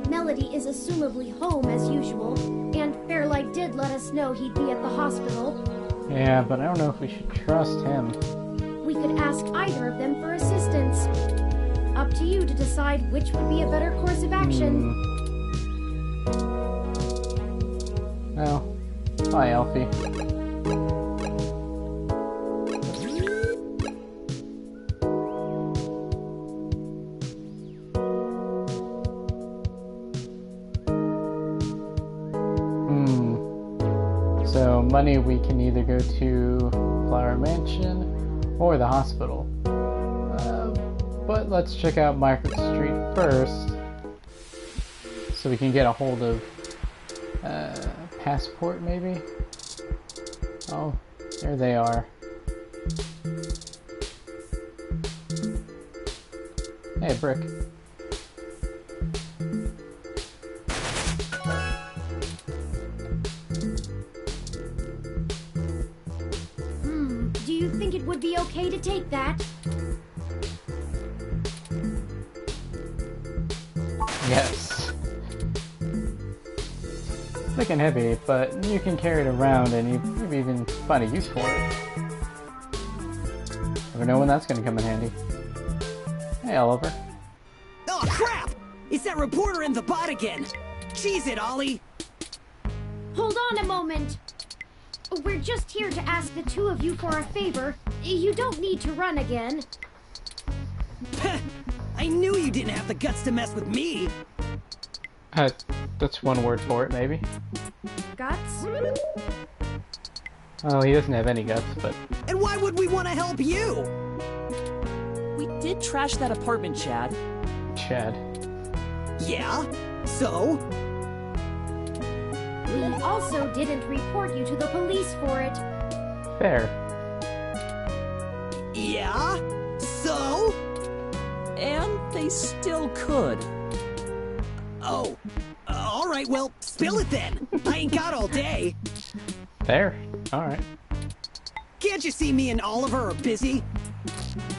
Melody is assumably home as usual, and Fairlight did let us know he'd be at the hospital. Yeah, but I don't know if we should trust him. We could ask either of them for assistance. Up to you to decide which would be a better course of action. Well, bye, Alfie. So money we can either go to Flower Mansion or the hospital. But let's check out Market Street first, so we can get a hold of passport maybe? Oh, there they are. Hey, Brick. Do you think it would be okay to take that? Yes. Thick and heavy, but you can carry it around and you maybe even find a use for it. Never know when that's gonna come in handy. Hey, Oliver. Oh, crap! It's that reporter in the bot again! Cheese it, Ollie! Hold on a moment! We're just here to ask the two of you for a favor. You don't need to run again. I knew you didn't have the guts to mess with me! That's one word for it, maybe. Guts? Oh, he doesn't have any guts, but... And why would we want to help you? We did trash that apartment, Chad. Chad. Yeah? So? We also didn't report you to the police for it. Fair. Yeah? So? And they still could. Oh. Alright, well, spill it then! I ain't got all day! Fair. Alright. Can't you see me and Oliver are busy?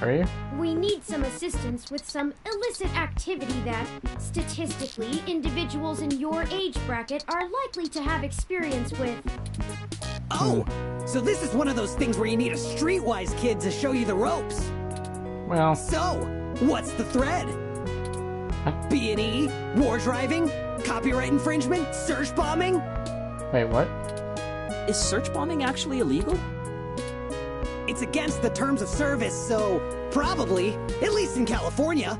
Are you? We need some assistance with some illicit activity that, statistically, individuals in your age bracket are likely to have experience with. Oh, so this is one of those things where you need a streetwise kid to show you the ropes. Well... So, what's the thread? B&E? War driving? Copyright infringement? Search bombing? Wait, what? Is search bombing actually illegal? It's against the terms of service, so probably, at least in California.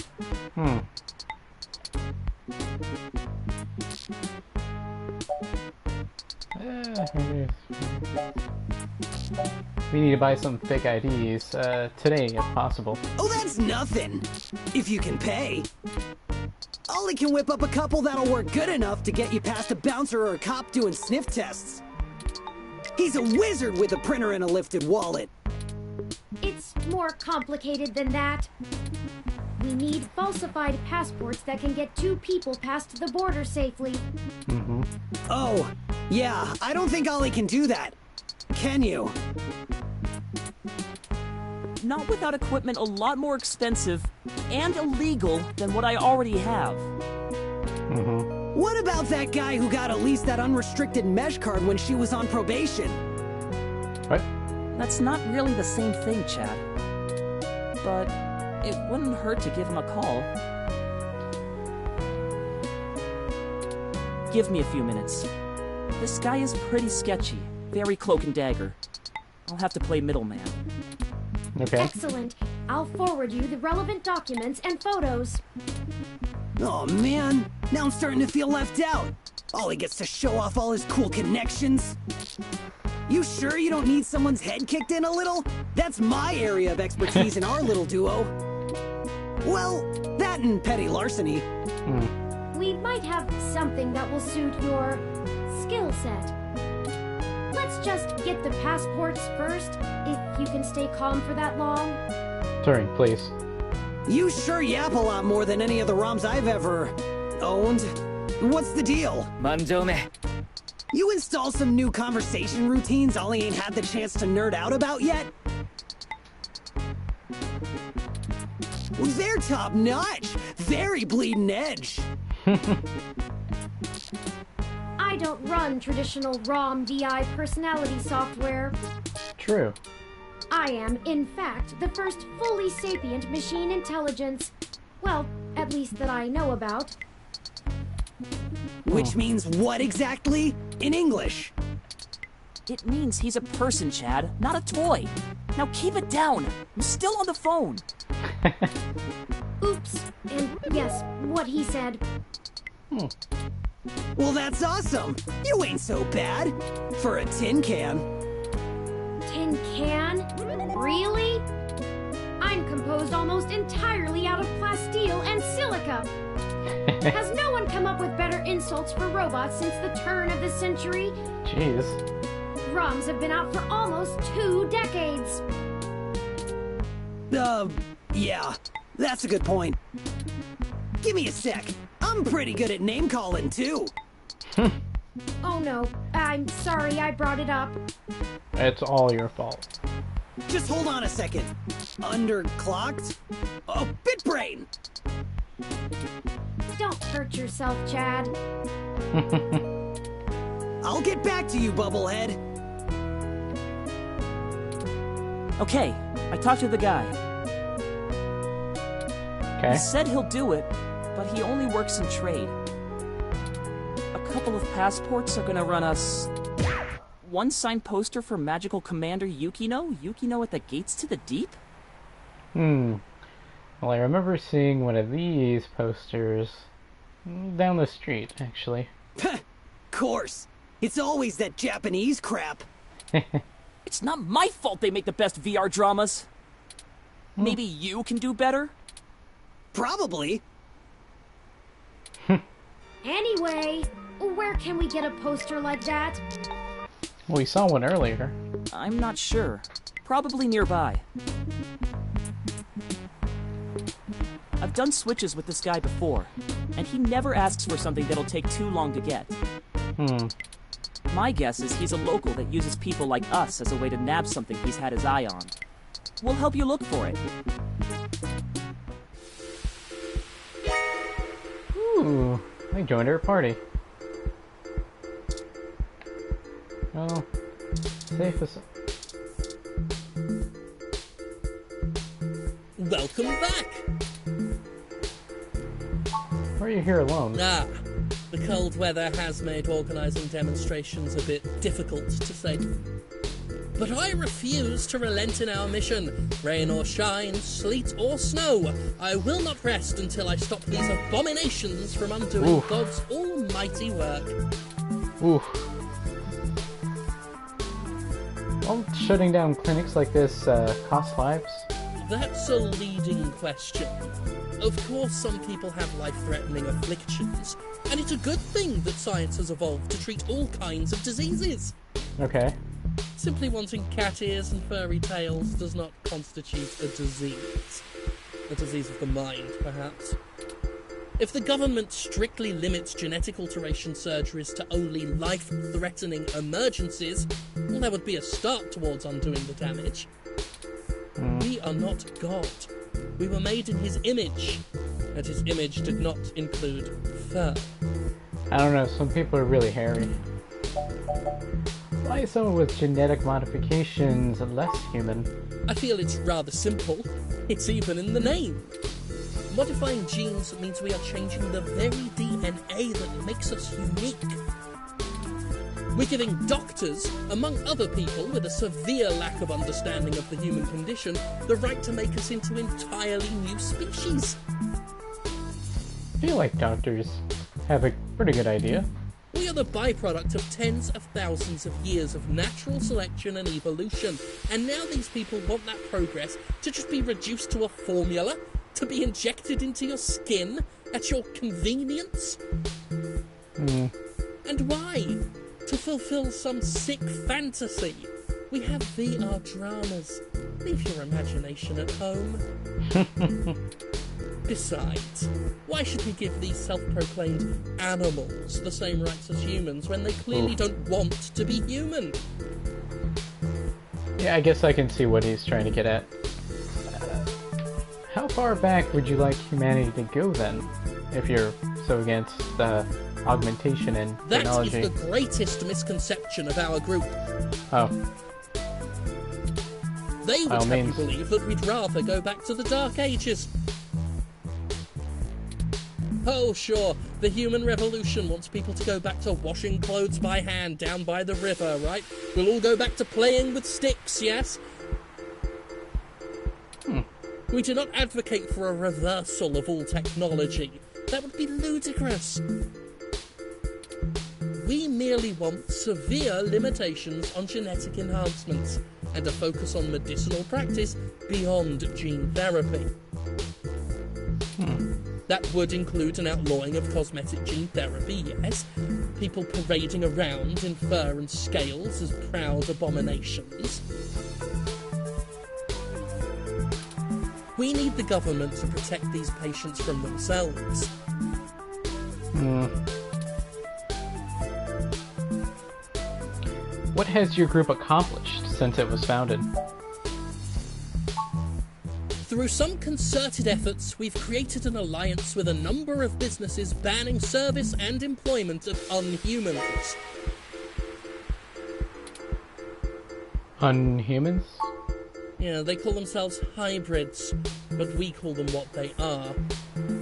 We need to buy some fake IDs, today if possible. Oh, that's nothing! If you can pay. Ollie can whip up a couple that'll work good enough to get you past a bouncer or a cop doing sniff tests. He's a wizard with a printer and a lifted wallet. It's more complicated than that. We need falsified passports that can get two people past the border safely. Oh, yeah, I don't think Ollie can do that. Can you? not without equipment a lot more expensive and illegal than what I already have. What about that guy who got at least that unrestricted mesh card when she was on probation? What? That's not really the same thing, Chad. But it wouldn't hurt to give him a call. Give me a few minutes. This guy is pretty sketchy, very cloak and dagger. I'll have to play middleman. Okay. Excellent. I'll forward you the relevant documents and photos. Oh man, now I'm starting to feel left out. Ollie gets to show off all his cool connections. You sure you don't need someone's head kicked in a little? That's my area of expertise in our little duo. Well, that and petty larceny. We might have something that will suit your skill set. Let's just get the passports first, if you can stay calm for that long. Sorry, please. You sure yap a lot more than any of the ROMs I've ever owned. What's the deal? Manjoume. You install some new conversation routines Ollie ain't had the chance to nerd out about yet? They're top notch. Very bleeding edge. I don't run traditional ROM VI personality software. True. I am, in fact, the first fully sapient machine intelligence. Well, at least that I know about. Which means what exactly? In English? It means he's a person, Chad, not a toy. Now keep it down. I'm still on the phone. Oops. And yes, what he said. Well, that's awesome. You ain't so bad. For a tin can. Tin can? Really? I'm composed almost entirely out of plasteel and silica. Has no one come up with better insults for robots since the turn of the century? Jeez. ROMs have been out for almost 2 decades. Yeah. That's a good point. Give me a sec. I'm pretty good at name-calling, too. Oh no, I'm sorry I brought it up. It's all your fault. Just hold on a second. Underclocked? Oh, BitBrain! Don't hurt yourself, Chad. I'll get back to you, Bubblehead. Okay, I talked to the guy. Okay. He said he'll do it, but he only works in trade. A couple of passports are gonna run us... one signed poster for Magical Commander Yukino? Yukino at the Gates to the Deep? Well, I remember seeing one of these posters down the street, actually. Course. It's always that Japanese crap. It's not my fault they make the best VR dramas. Maybe you can do better? Probably. Anyway, where can we get a poster like that? Well, we saw one earlier. I'm not sure. Probably nearby. I've done switches with this guy before, and he never asks for something that'll take too long to get. My guess is he's a local that uses people like us as a way to nab something he's had his eye on. We'll help you look for it. Ooh, I joined her party. Oh, safe as... Welcome back! Why are you here alone? Ah, the cold weather has made organising demonstrations a bit difficult, to say. But I refuse to relent in our mission. Rain or shine, sleet or snow, I will not rest until I stop these abominations from undoing God's almighty work. Ooh. Won't shutting down clinics like this cost lives? That's a leading question. Of course, some people have life-threatening afflictions, and it's a good thing that science has evolved to treat all kinds of diseases. Okay. Simply wanting cat ears and furry tails does not constitute a disease. A disease of the mind, perhaps. If the government strictly limits genetic alteration surgeries to only life-threatening emergencies, well, there would be a start towards undoing the damage. We we are not God. We were made in his image, and his image did not include fur. I don't know, some people are really hairy. Why is someone with genetic modifications less human? I feel it's rather simple. It's even in the name. Modifying genes means we are changing the very DNA that makes us unique. We're giving doctors, among other people with a severe lack of understanding of the human condition, the right to make us into entirely new species. I feel like doctors have a pretty good idea. We are the byproduct of tens of thousands of years of natural selection and evolution, and now these people want that progress to just be reduced to a formula, to be injected into your skin at your convenience? And why? To fulfill some sick fantasy. We have VR dramas. Leave your imagination at home. Besides, why should we give these self-proclaimed animals the same rights as humans when they clearly don't want to be human? Yeah, I guess I can see what he's trying to get at. How far back would you like humanity to go then, if you're so against augmentation and technology? That is the greatest misconception of our group. Oh. They would have you believe that we'd rather go back to the Dark Ages. Oh, sure, the human revolution wants people to go back to washing clothes by hand down by the river, right? We'll all go back to playing with sticks, yes? We do not advocate for a reversal of all technology. That would be ludicrous. We merely want severe limitations on genetic enhancements and a focus on medicinal practice beyond gene therapy. That would include an outlawing of cosmetic gene therapy, yes. People parading around in fur and scales as proud abominations. We need the government to protect these patients from themselves. What has your group accomplished since it was founded? Through some concerted efforts, we've created an alliance with a number of businesses banning service and employment of unhumans. Unhumans? Yeah, they call themselves hybrids, but we call them what they are.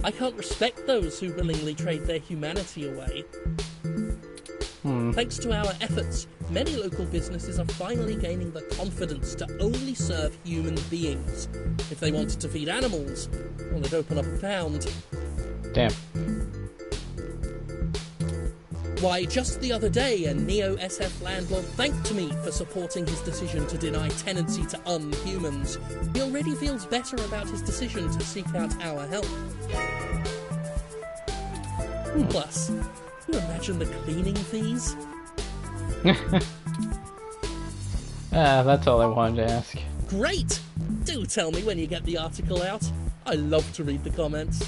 I can't respect those who willingly trade their humanity away. Thanks to our efforts, many local businesses are finally gaining the confidence to only serve human beings. If they wanted to feed animals, well, they'd open up a pound. Damn. Why, just the other day, a neo-SF landlord thanked me for supporting his decision to deny tenancy to unhumans. He already feels better about his decision to seek out our help. Plus, can you imagine the cleaning fees? That's all I wanted to ask. Great! Do tell me when you get the article out. I love to read the comments.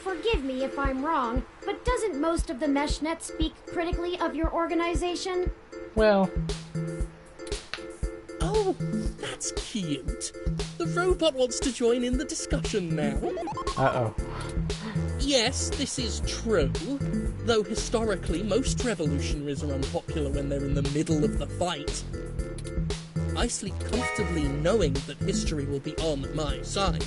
Forgive me if I'm wrong, but doesn't most of the MeshNet speak critically of your organization? Well... Oh, that's cute. The robot wants to join in the discussion now. Uh-oh. Yes, this is true, though historically most revolutionaries are unpopular when they're in the middle of the fight. I sleep comfortably knowing that history will be on my side.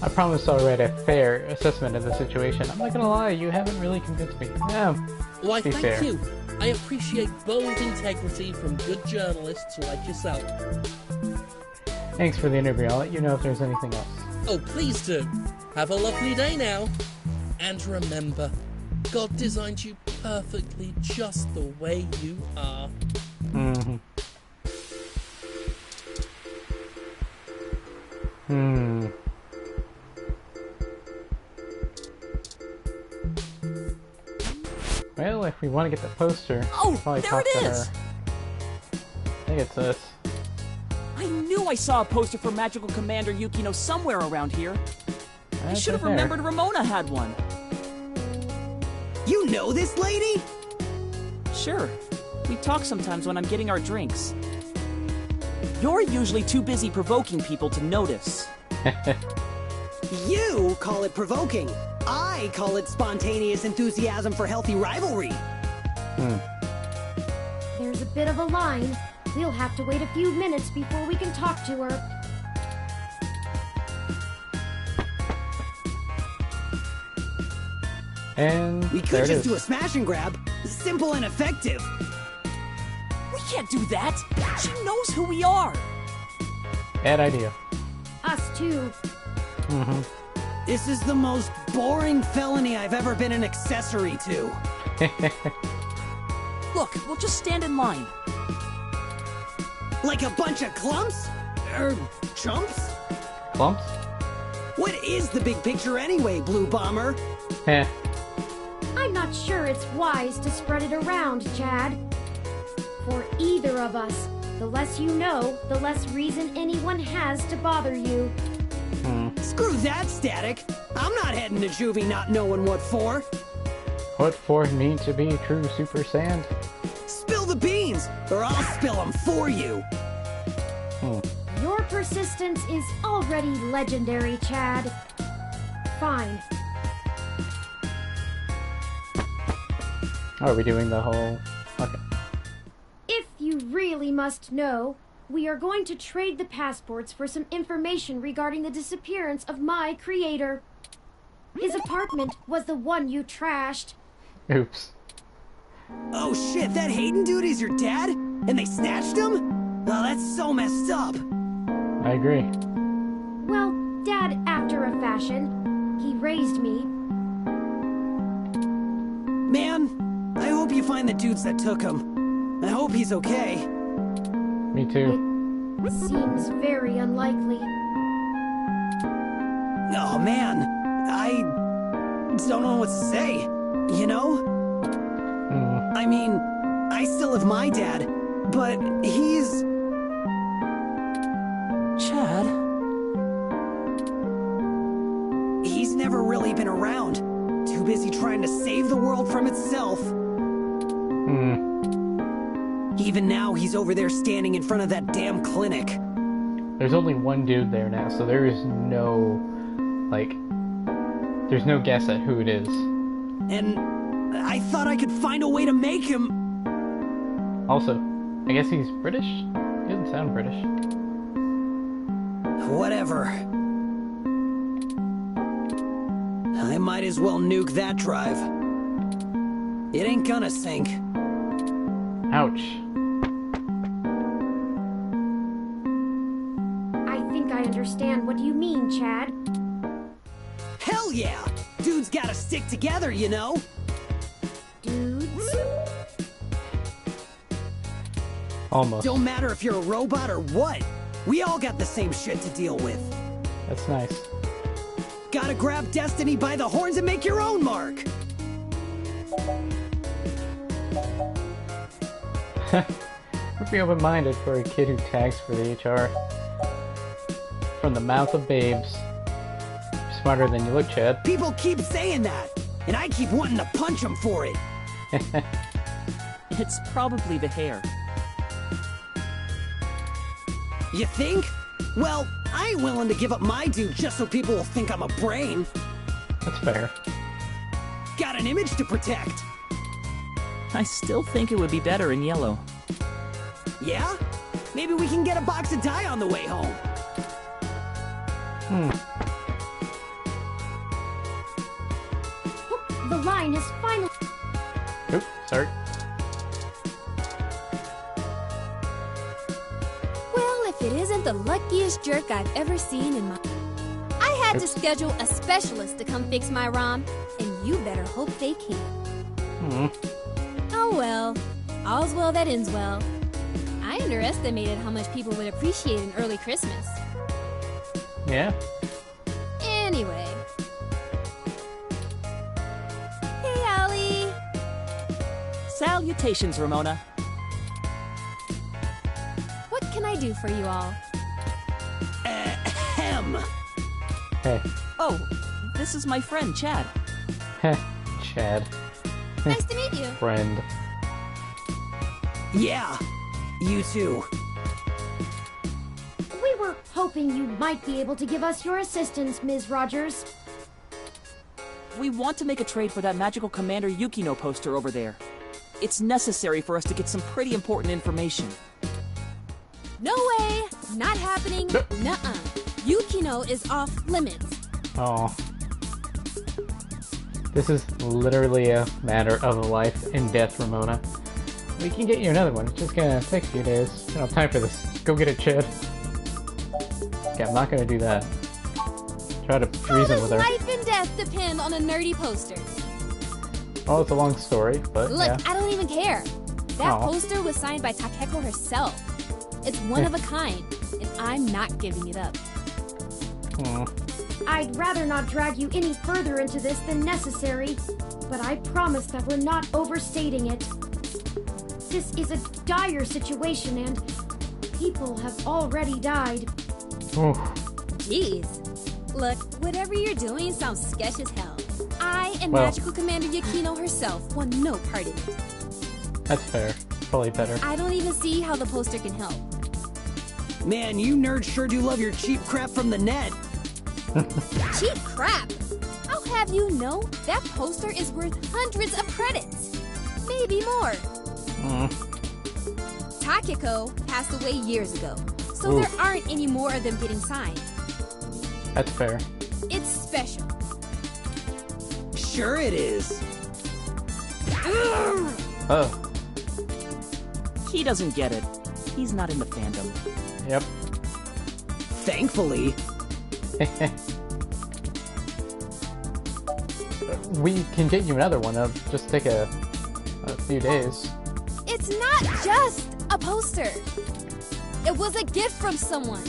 I promise I'll write a fair assessment of the situation. I'm not gonna lie, you haven't really convinced me. Yeah, Why, be thank fair. you. I appreciate bold integrity from good journalists like yourself. Thanks for the interview. I'll let you know if there's anything else. Oh, please do. Have a lovely day now. And remember, God designed you perfectly just the way you are. Well, if we want to get the poster, Oh, probably there talk it to is! her. I think it's this. I knew I saw a poster for Magical Commander Yukino somewhere around here. I That's should have right there. remembered Ramona had one. You know this lady? Sure. We talk sometimes when I'm getting our drinks. You're usually too busy provoking people to notice. You call it provoking. I call it spontaneous enthusiasm for healthy rivalry. There's a bit of a line. We'll have to wait a few minutes before we can talk to her. And we could just do a smash and grab. Simple and effective. We can't do that. She knows who we are. Bad idea. Us too. This is the most boring felony I've ever been an accessory to. Look, we'll just stand in line. Like a bunch of clumps? Or chumps? Clumps? What is the big picture anyway, Blue Bomber? Heh. I'm not sure it's wise to spread it around, Chad. For either of us, the less you know, the less reason anyone has to bother you. Screw that, Static. I'm not heading to Juvie not knowing what for. What for me to be true Super Saiyan? Spill the beans, or I'll spill them for you. Your persistence is already legendary, Chad. Fine. Are we doing the whole... Okay. If you really must know, we are going to trade the passports for some information regarding the disappearance of my creator. His apartment was the one you trashed. Oops. Oh shit, that Hayden dude is your dad? And they snatched him? Oh, that's so messed up. I agree. Well, Dad after a fashion. He raised me. Man, I hope you find the dudes that took him. I hope he's okay. Me too. It seems very unlikely. Oh man, I don't know what to say, you know? I mean, I still have my dad, but he's... Chad? He's never really been around. Too busy trying to save the world from itself. Even now, he's over there standing in front of that damn clinic. There's only one dude there now, so there is no, like, there's no guess at who it is. And I thought I could find a way to make him... Also, I guess he's British? He doesn't sound British. Whatever. I might as well nuke that drive. It ain't gonna sink. Ouch. I think I understand what you mean, Chad. Hell yeah! Dudes gotta stick together, you know? Dudes? Almost. Don't matter if you're a robot or what. We all got the same shit to deal with. That's nice. Gotta grab destiny by the horns and make your own mark. Be open-minded for a kid who tags for the HR. From the mouth of babes. You're smarter than you look, Chad. People keep saying that, and I keep wanting to punch them for it. It's probably the hair. You think? Well, I ain't willing to give up my dude just so people will think I'm a brain. That's fair. Got an image to protect. I still think it would be better in yellow. Yeah? Maybe we can get a box of dye on the way home. The line is finally... Oops, sorry. Well, if it isn't the luckiest jerk I've ever seen in my... I had to schedule a specialist to come fix my ROM, and you better hope they can. Oh well. All's well that ends well. I underestimated how much people would appreciate an early Christmas. Yeah? Anyway. Hey, Ollie! Salutations, Ramona. What can I do for you all? Ahem. Hey. Oh, this is my friend, Chad. Heh, Chad. Nice to meet you. Friend. Yeah, you too. We were hoping you might be able to give us your assistance, Ms. Rogers. We want to make a trade for that magical Commander Yukino poster over there. It's necessary for us to get some pretty important information. No way! Not happening. Nuh-uh. Yukino is off limits. Oh. This is literally a matter of life and death, Ramona. We can get you another one. It's just gonna take a few days. I don't have time for this. Go get it, Chad. Okay, I'm not gonna do that. Try to reason with her. Life and death depend on a nerdy poster. Oh, it's a long story, but Look, yeah. I don't even care. That Aw. poster was signed by Takeko herself. It's one of a kind, and I'm not giving it up. I'd rather not drag you any further into this than necessary, but I promise that we're not overstating it. This is a dire situation, and people have already died. Oof. Jeez. Look, whatever you're doing sounds sketch as hell. I and Well. Magical Commander Yukino herself want no part in it. That's fair. Probably better. I don't even see how the poster can help. Man, you nerds sure do love your cheap crap from the net. Cheap crap! I'll have you know that poster is worth hundreds of credits. Maybe more. Takeko passed away years ago, so Oof. there aren't any more of them getting signed. That's fair. It's special. Sure it is. Oh. He doesn't get it. He's not in the fandom. Yep. Thankfully. We can get you another one. It'll just take a few days. It's not just a poster. It was a gift from someone.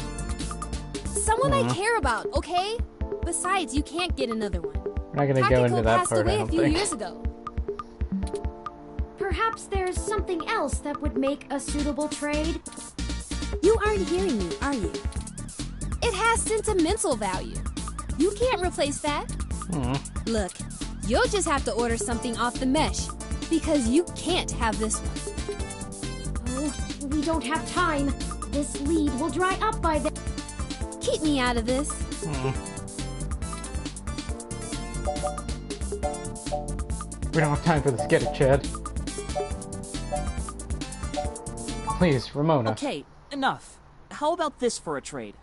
Someone I care about, okay? Besides, you can't get another one. We're not gonna go into that passed part, away I a don't few think. years ago. Perhaps there's something else that would make a suitable trade? You aren't hearing me, are you? It has sentimental value. You can't replace that. Look, you'll just have to order something off the mesh, because you can't have this one. Oh, we don't have time. This lead will dry up by then. Keep me out of this. We don't have time for this. Get it, Chad. Please, Ramona. Okay, enough. How about this for a trade?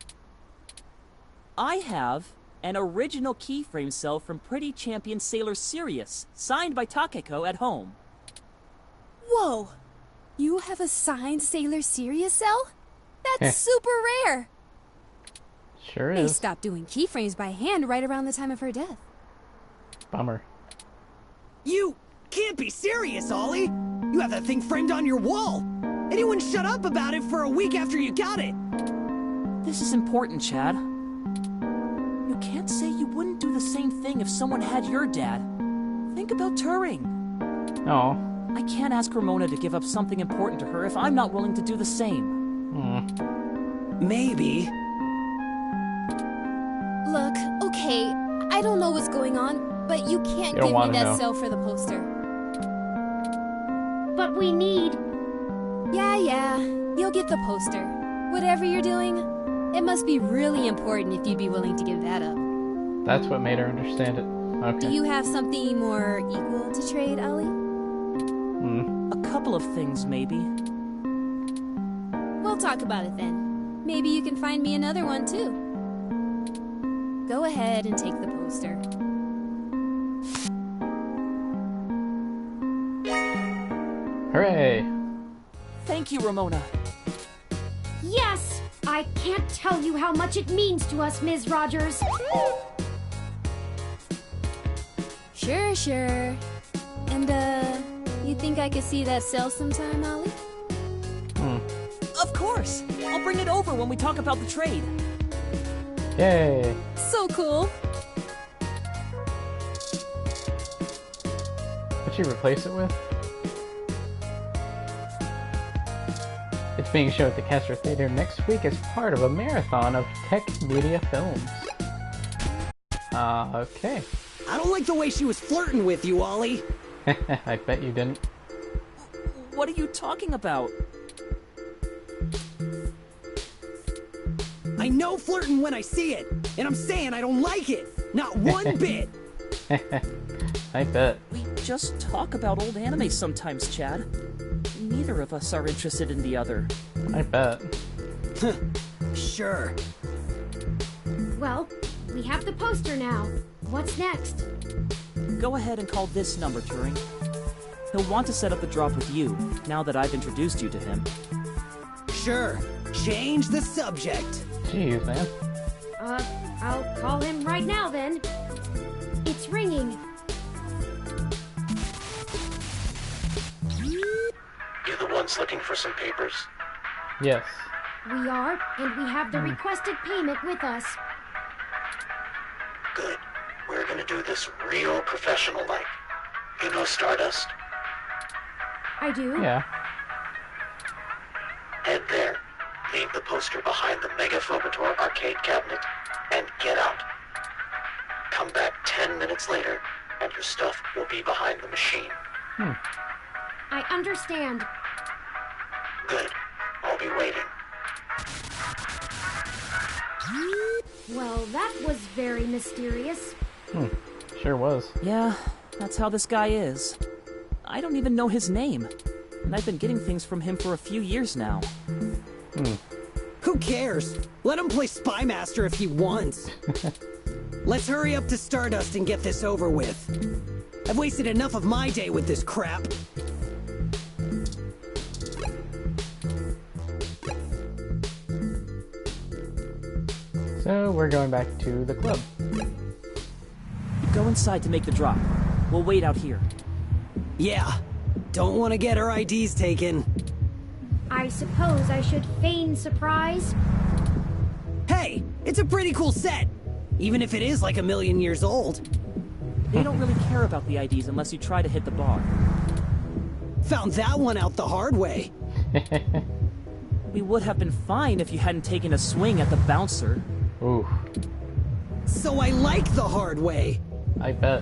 I have an original keyframe cell from Pretty Champion Sailor Sirius, signed by Takeko at home. Whoa! You have a signed Sailor Sirius cell? That's super rare! Sure They is. stopped doing keyframes by hand right around the time of her death. Bummer. You can't be serious, Ollie. You have that thing framed on your wall. Anyone shut up about it for a week after you got it. This is important, Chad. You can't say you wouldn't do the same thing if someone had your dad. Think about Turing. Oh. I can't ask Ramona to give up something important to her if I'm not willing to do the same. Maybe. Look, okay, I don't know what's going on, but you can't You don't give me wanna that know. cell for the poster. But we need... Yeah, you'll get the poster. Whatever you're doing, it must be really important if you'd be willing to give that up. That's what made her understand it. Okay. Do you have something more equal to trade, Ollie? A couple of things, maybe. We'll talk about it then. Maybe you can find me another one, too. Go ahead and take the poster. Hooray! Thank you, Ramona. Yes! I can't tell you how much it means to us, Ms. Rogers. Sure. And, you think I could see that cell sometime, Ollie? Of course! I'll bring it over when we talk about the trade. Yay! So cool! What'd she replace it with? It's being shown at the Castro Theater next week as part of a marathon of tech media films. Okay. I don't like the way she was flirting with you, Ollie. I bet you didn't. What are you talking about? I know flirting when I see it, and I'm saying I don't like it. Not one bit. I bet. We just talk about old anime sometimes, Chad. Neither of us are interested in the other. I bet. Sure. Well, we have the poster now. What's next? Go ahead and call this number, Turing. He'll want to set up the drop with you, now that I've introduced you to him. Sure. Change the subject. Jeez, man. I'll call him right now then. It's ringing. You the ones looking for some papers? Yes. We are, and we have the requested payment with us. Good. We're gonna do this real professional-like. You know Stardust? I do. Yeah. Head there. Leave the poster behind the Megaphobator arcade cabinet, and get out. Come back 10 minutes later, and your stuff will be behind the machine. I understand. Good. I'll be waiting. Well, that was very mysterious. Sure was. Yeah, that's how this guy is. I don't even know his name. And I've been getting things from him for a few years now. Who cares? Let him play Spy Master if he wants. Let's hurry up to Stardust and get this over with. I've wasted enough of my day with this crap. So, we're going back to the club. Go inside to make the drop. We'll wait out here. Yeah. Don't want to get our IDs taken. I suppose I should feign surprise. Hey, it's a pretty cool set. Even if it is like 1,000,000 years old. They don't really care about the IDs unless you try to hit the bar. Found that one out the hard way. We would have been fine if you hadn't taken a swing at the bouncer. Ooh, So I like the hard way. I bet.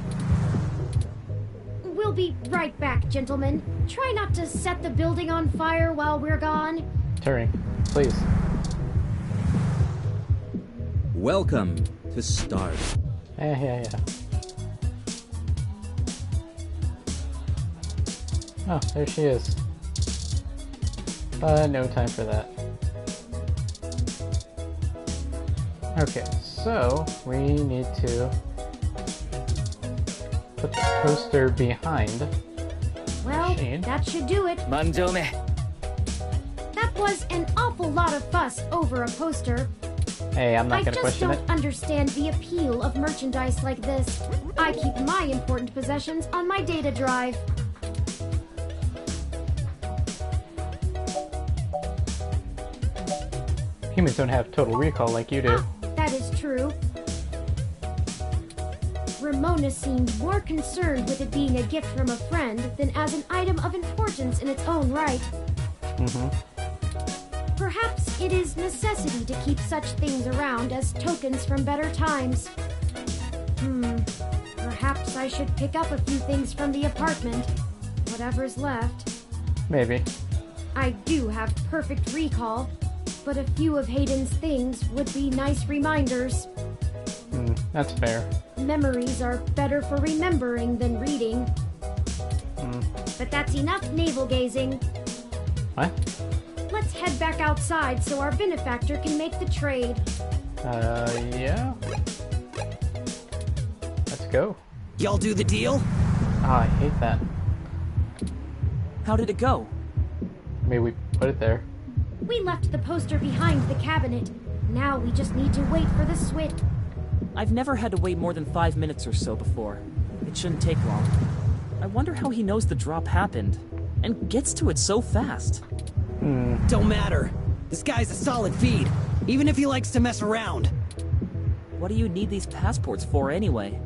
We'll be right back, gentlemen. Try not to set the building on fire while we're gone. Turing, please. Welcome to Stardust. Yeah. Oh, there she is. No time for that. Okay, so we need to put the poster behind. Well, Machine. that should do it. Manjoume. That was an awful lot of fuss over a poster. Hey, I'm not I gonna just question don't it. understand the appeal of merchandise like this. I keep my important possessions on my data drive. Humans don't have total recall like you do. That is true. Ramona seemed more concerned with it being a gift from a friend than as an item of importance in its own right. Perhaps it is necessity to keep such things around as tokens from better times. Perhaps I should pick up a few things from the apartment. Whatever's left. Maybe. I do have perfect recall, but a few of Hayden's things would be nice reminders. That's fair. Memories are better for remembering than reading. But that's enough navel-gazing. What? Let's head back outside so our benefactor can make the trade. Yeah. Let's go. Y'all do the deal? Ah, I hate that. How did it go? Maybe we put it there. We left the poster behind the cabinet. Now we just need to wait for the switch. I've never had to wait more than 5 minutes or so before. It shouldn't take long. I wonder how he knows the drop happened, and gets to it so fast. Don't matter. This guy's a solid feed, even if he likes to mess around. What do you need these passports for anyway?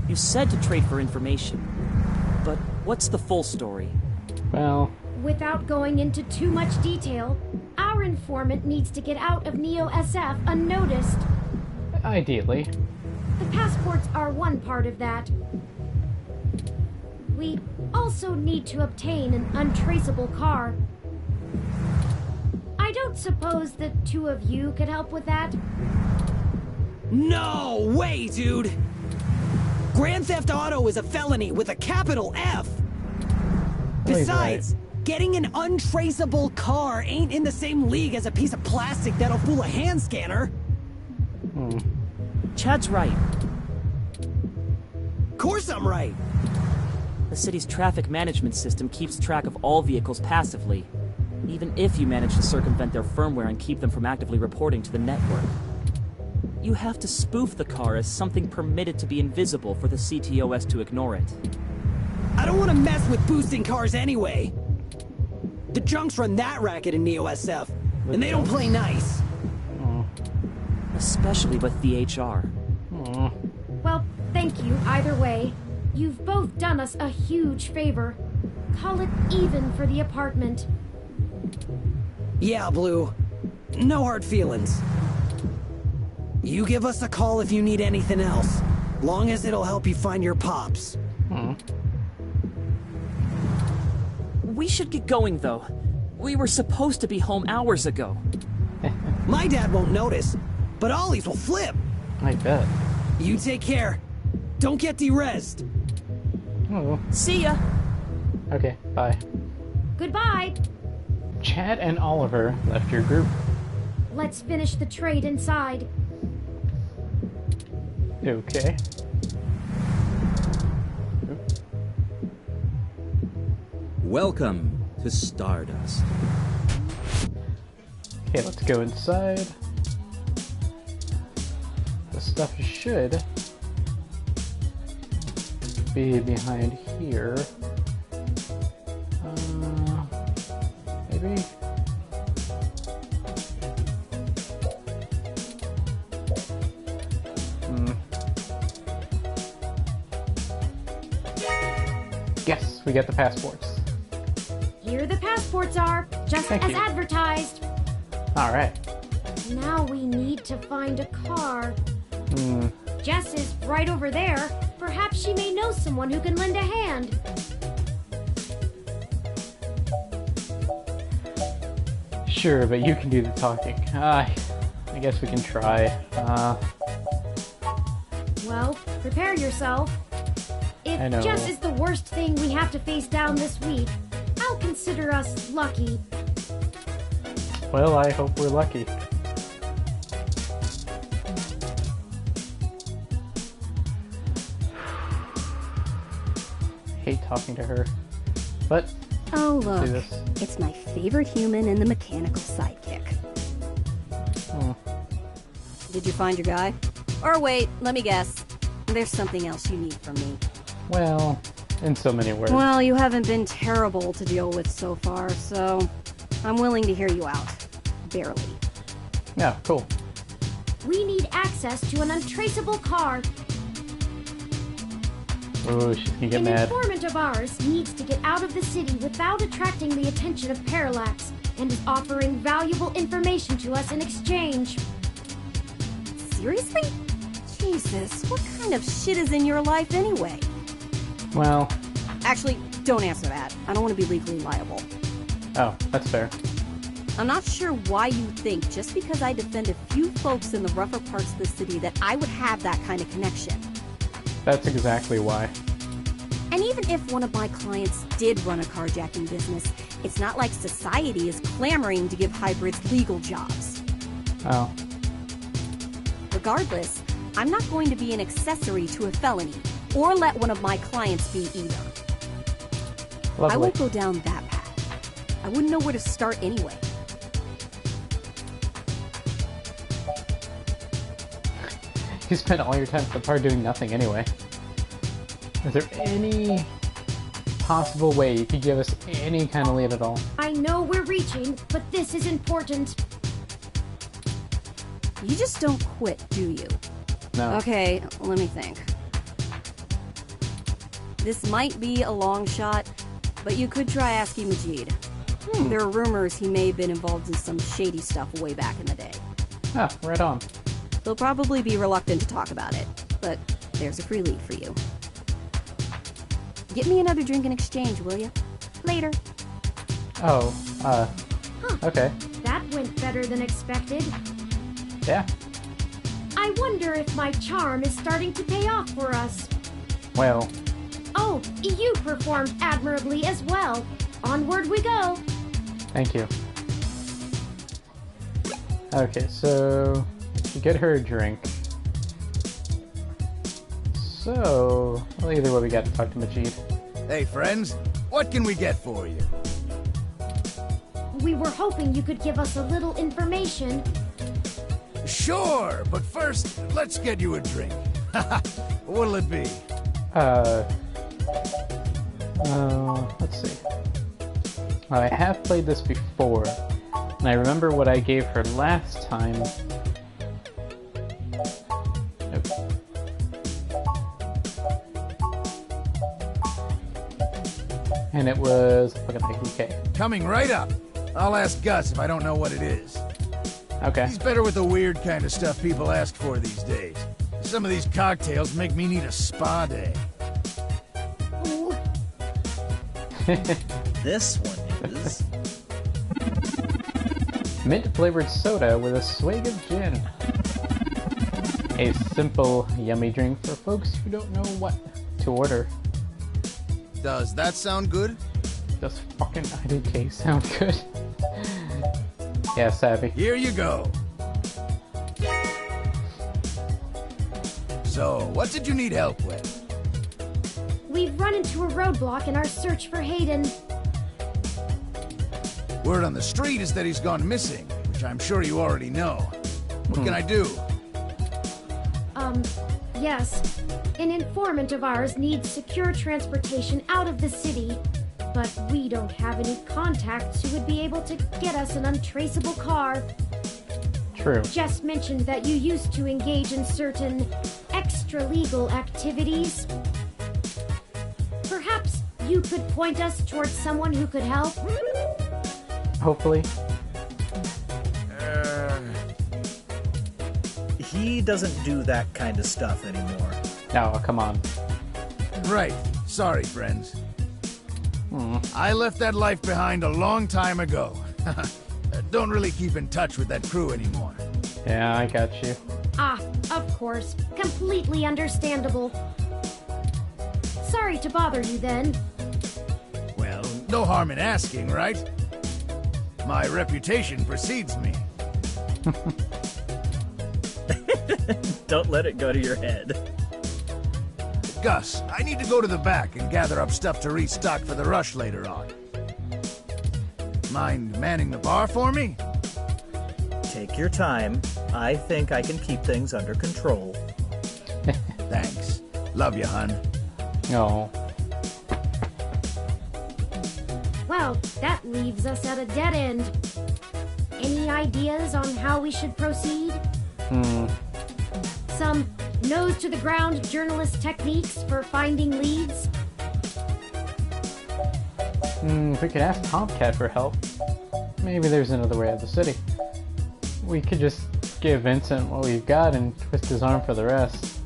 You said to trade for information, but what's the full story? Well, Without going into too much detail, our informant needs to get out of Neo SF unnoticed. ideally. The passports are one part of that. We also need to obtain an untraceable car. I don't suppose the two of you could help with that? No way, dude! Grand Theft Auto is a felony with a capital F! Besides, getting an untraceable car ain't in the same league as a piece of plastic that'll fool a hand scanner. Chad's right. Course I'm right. The city's traffic management system keeps track of all vehicles passively, even if you manage to circumvent their firmware and keep them from actively reporting to the network. You have to spoof the car as something permitted to be invisible for the CTOS to ignore it. I don't want to mess with boosting cars anyway. The junks run that racket in Neo SF, and they don't play nice. Especially with the HR. Well, thank you either way. You've both done us a huge favor. Call it even for the apartment. Yeah, Blue. No hard feelings. You give us a call if you need anything else, long as it'll help you find your pops. We should get going, though. We were supposed to be home hours ago. My dad won't notice, but Ollie's will flip. I bet. You take care. Don't get derezzed. See ya. Okay, bye. Goodbye. Chad and Oliver left your group. Let's finish the trade inside. Okay. Welcome to Stardust. Okay, let's go inside. The stuff should be behind here. Maybe? Yes, we get the passports. Here the passports are, just as advertised. Alright. Now we need to find a car. Jess is right over there. Perhaps she may know someone who can lend a hand. Sure, but you can do the talking. I guess we can try. Well, prepare yourself. If Jess is the worst thing we have to face down this week, I'll consider us lucky. Well, I hope we're lucky. Hate talking to her, but oh look, do this. It's my favorite human and the mechanical sidekick. Did you find your guy? Or wait, let me guess. There's something else you need from me. Well, in so many words. Well, you haven't been terrible to deal with so far, so I'm willing to hear you out. Barely. Yeah, cool. We need access to an untraceable car. Oh, she's gonna get An mad. informant of ours needs to get out of the city without attracting the attention of Parallax, and is offering valuable information to us in exchange. Seriously? Jesus, what kind of shit is in your life anyway? Well... Actually, don't answer that. I don't want to be legally liable. Oh, that's fair. I'm not sure why you think just because I defend a few folks in the rougher parts of the city that I would have that kind of connection. That's exactly why. And even if one of my clients did run a carjacking business, it's not like society is clamoring to give hybrids legal jobs. Oh. Regardless, I'm not going to be an accessory to a felony, or let one of my clients be either. Lovely. I won't go down that path. I wouldn't know where to start anyway. You spent all your time at the bar doing nothing anyway. Is there any possible way you could give us any kind of lead at all? I know we're reaching, but this is important. You just don't quit, do you? No. Okay, let me think. This might be a long shot, but you could try asking Majid. There are rumors he may have been involved in some shady stuff way back in the day. Ah, right on. He'll probably be reluctant to talk about it, but there's a free lead for you. Get me another drink in exchange, will you? Later. Oh, okay. That went better than expected. Yeah. I wonder if my charm is starting to pay off for us. Well. Oh, you performed admirably as well. Onward we go. Thank you. Okay, so you get her a drink. So, well, either way, we got to talk to Majid. Hey, friends. What can we get for you? We were hoping you could give us a little information. Sure, but first, let's get you a drink. What'll it be? Let's see. I have played this before, and I remember what I gave her last time. Nope. And it was fucking IDK. Coming right up. I'll ask Gus if I don't know what it is. Okay. He's better with the weird kind of stuff people ask for these days. Some of these cocktails make me need a spa day. This one is... mint-flavored soda with a swig of gin. A simple, yummy drink for folks who don't know what to order. Does that sound good? Does fucking IDK sound good? Yeah, savvy. Here you go. So, what did you need help with? We've run into a roadblock in our search for Hayden. Word on the street is that he's gone missing, which I'm sure you already know. What can I do? Yes. An informant of ours needs secure transportation out of the city, but we don't have any contacts who would be able to get us an untraceable car. True. Jess mentioned that you used to engage in certain extra-legal activities. Perhaps you could point us towards someone who could help? Hopefully. He doesn't do that kind of stuff anymore. Oh, come on. Right. Sorry, friends. I left that life behind a long time ago. Don't really keep in touch with that crew anymore. Yeah, I got you. Ah, of course. Completely understandable. Sorry to bother you then. Well, no harm in asking, right? My reputation precedes me. Don't let it go to your head. Gus, I need to go to the back and gather up stuff to restock for the rush later on. Mind manning the bar for me? Take your time. I think I can keep things under control. Thanks. Love you, hun. No. Well, that leaves us at a dead end. Any ideas on how we should proceed? Some nose-to-the-ground journalist techniques for finding leads? If we could ask Tomcat for help. Maybe there's another way out of the city. We could just give Vincent what we've got and twist his arm for the rest.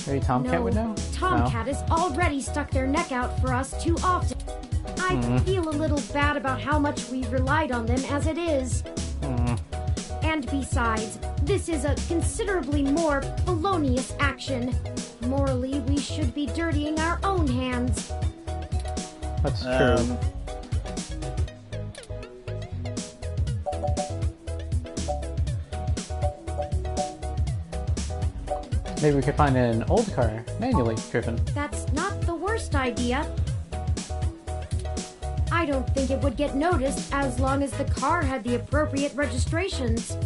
Maybe Tomcat would know? Tomcat has already stuck their neck out for us too often. I feel a little bad about how much we've relied on them as it is. And besides, this is a considerably more felonious action. Morally, we should be dirtying our own hands. That's true. Maybe we could find an old car, manually driven. That's not the worst idea. I don't think it would get noticed as long as the car had the appropriate registrations.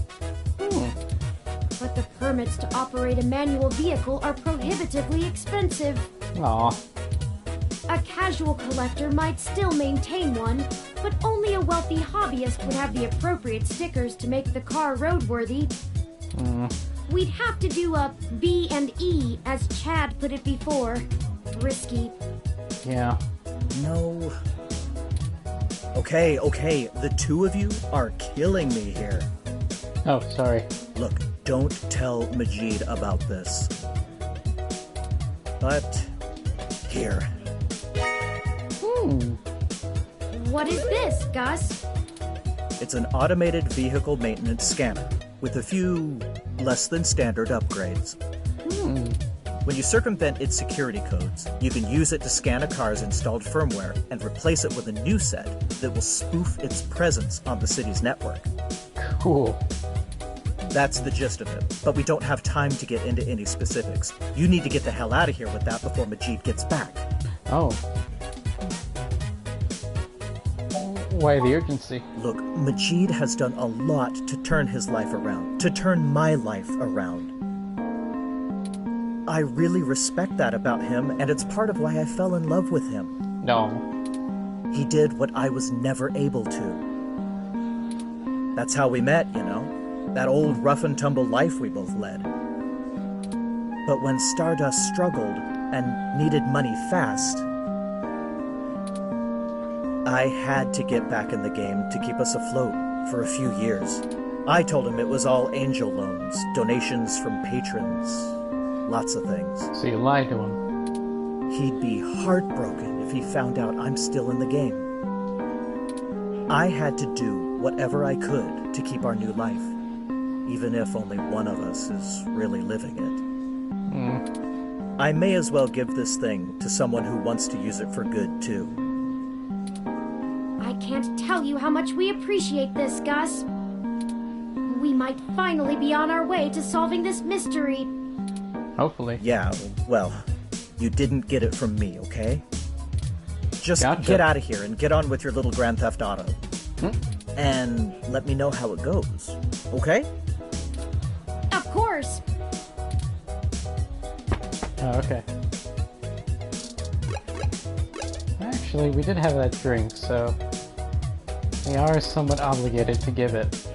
But the permits to operate a manual vehicle are prohibitively expensive. Aw. A casual collector might still maintain one, but only a wealthy hobbyist would have the appropriate stickers to make the car roadworthy. We'd have to do a B&E, as Chad put it before. Risky. Yeah. No. Okay, the two of you are killing me here. Oh, sorry. Look, don't tell Majid about this. but here. What is this, Gus? It's an automated vehicle maintenance scanner with a few less than standard upgrades. When you circumvent its security codes, you can use it to scan a car's installed firmware and replace it with a new set that will spoof its presence on the city's network. Cool. That's the gist of it, but we don't have time to get into any specifics. You need to get the hell out of here with that before Majid gets back. Oh. Why the urgency? Look, Majid has done a lot to turn his life around, to turn my life around. I really respect that about him, and it's part of why I fell in love with him. No. He did what I was never able to. That's how we met, you know? That old rough-and-tumble life we both led. But when Stardust struggled and needed money fast, I had to get back in the game to keep us afloat for a few years. I told him it was all angel loans, donations from patrons, lots of things. So you lied to him? He'd be heartbroken if he found out I'm still in the game. I had to do whatever I could to keep our new life, even if only one of us is really living it. I may as well give this thing to someone who wants to use it for good, too. I can't tell you how much we appreciate this, Gus. We might finally be on our way to solving this mystery. Hopefully. Yeah, well, you didn't get it from me, okay? Just get out of here and get on with your little Grand Theft Auto. And let me know how it goes, okay? Of course. Oh, okay. Actually, we did have that drink, so we are somewhat obligated to give it.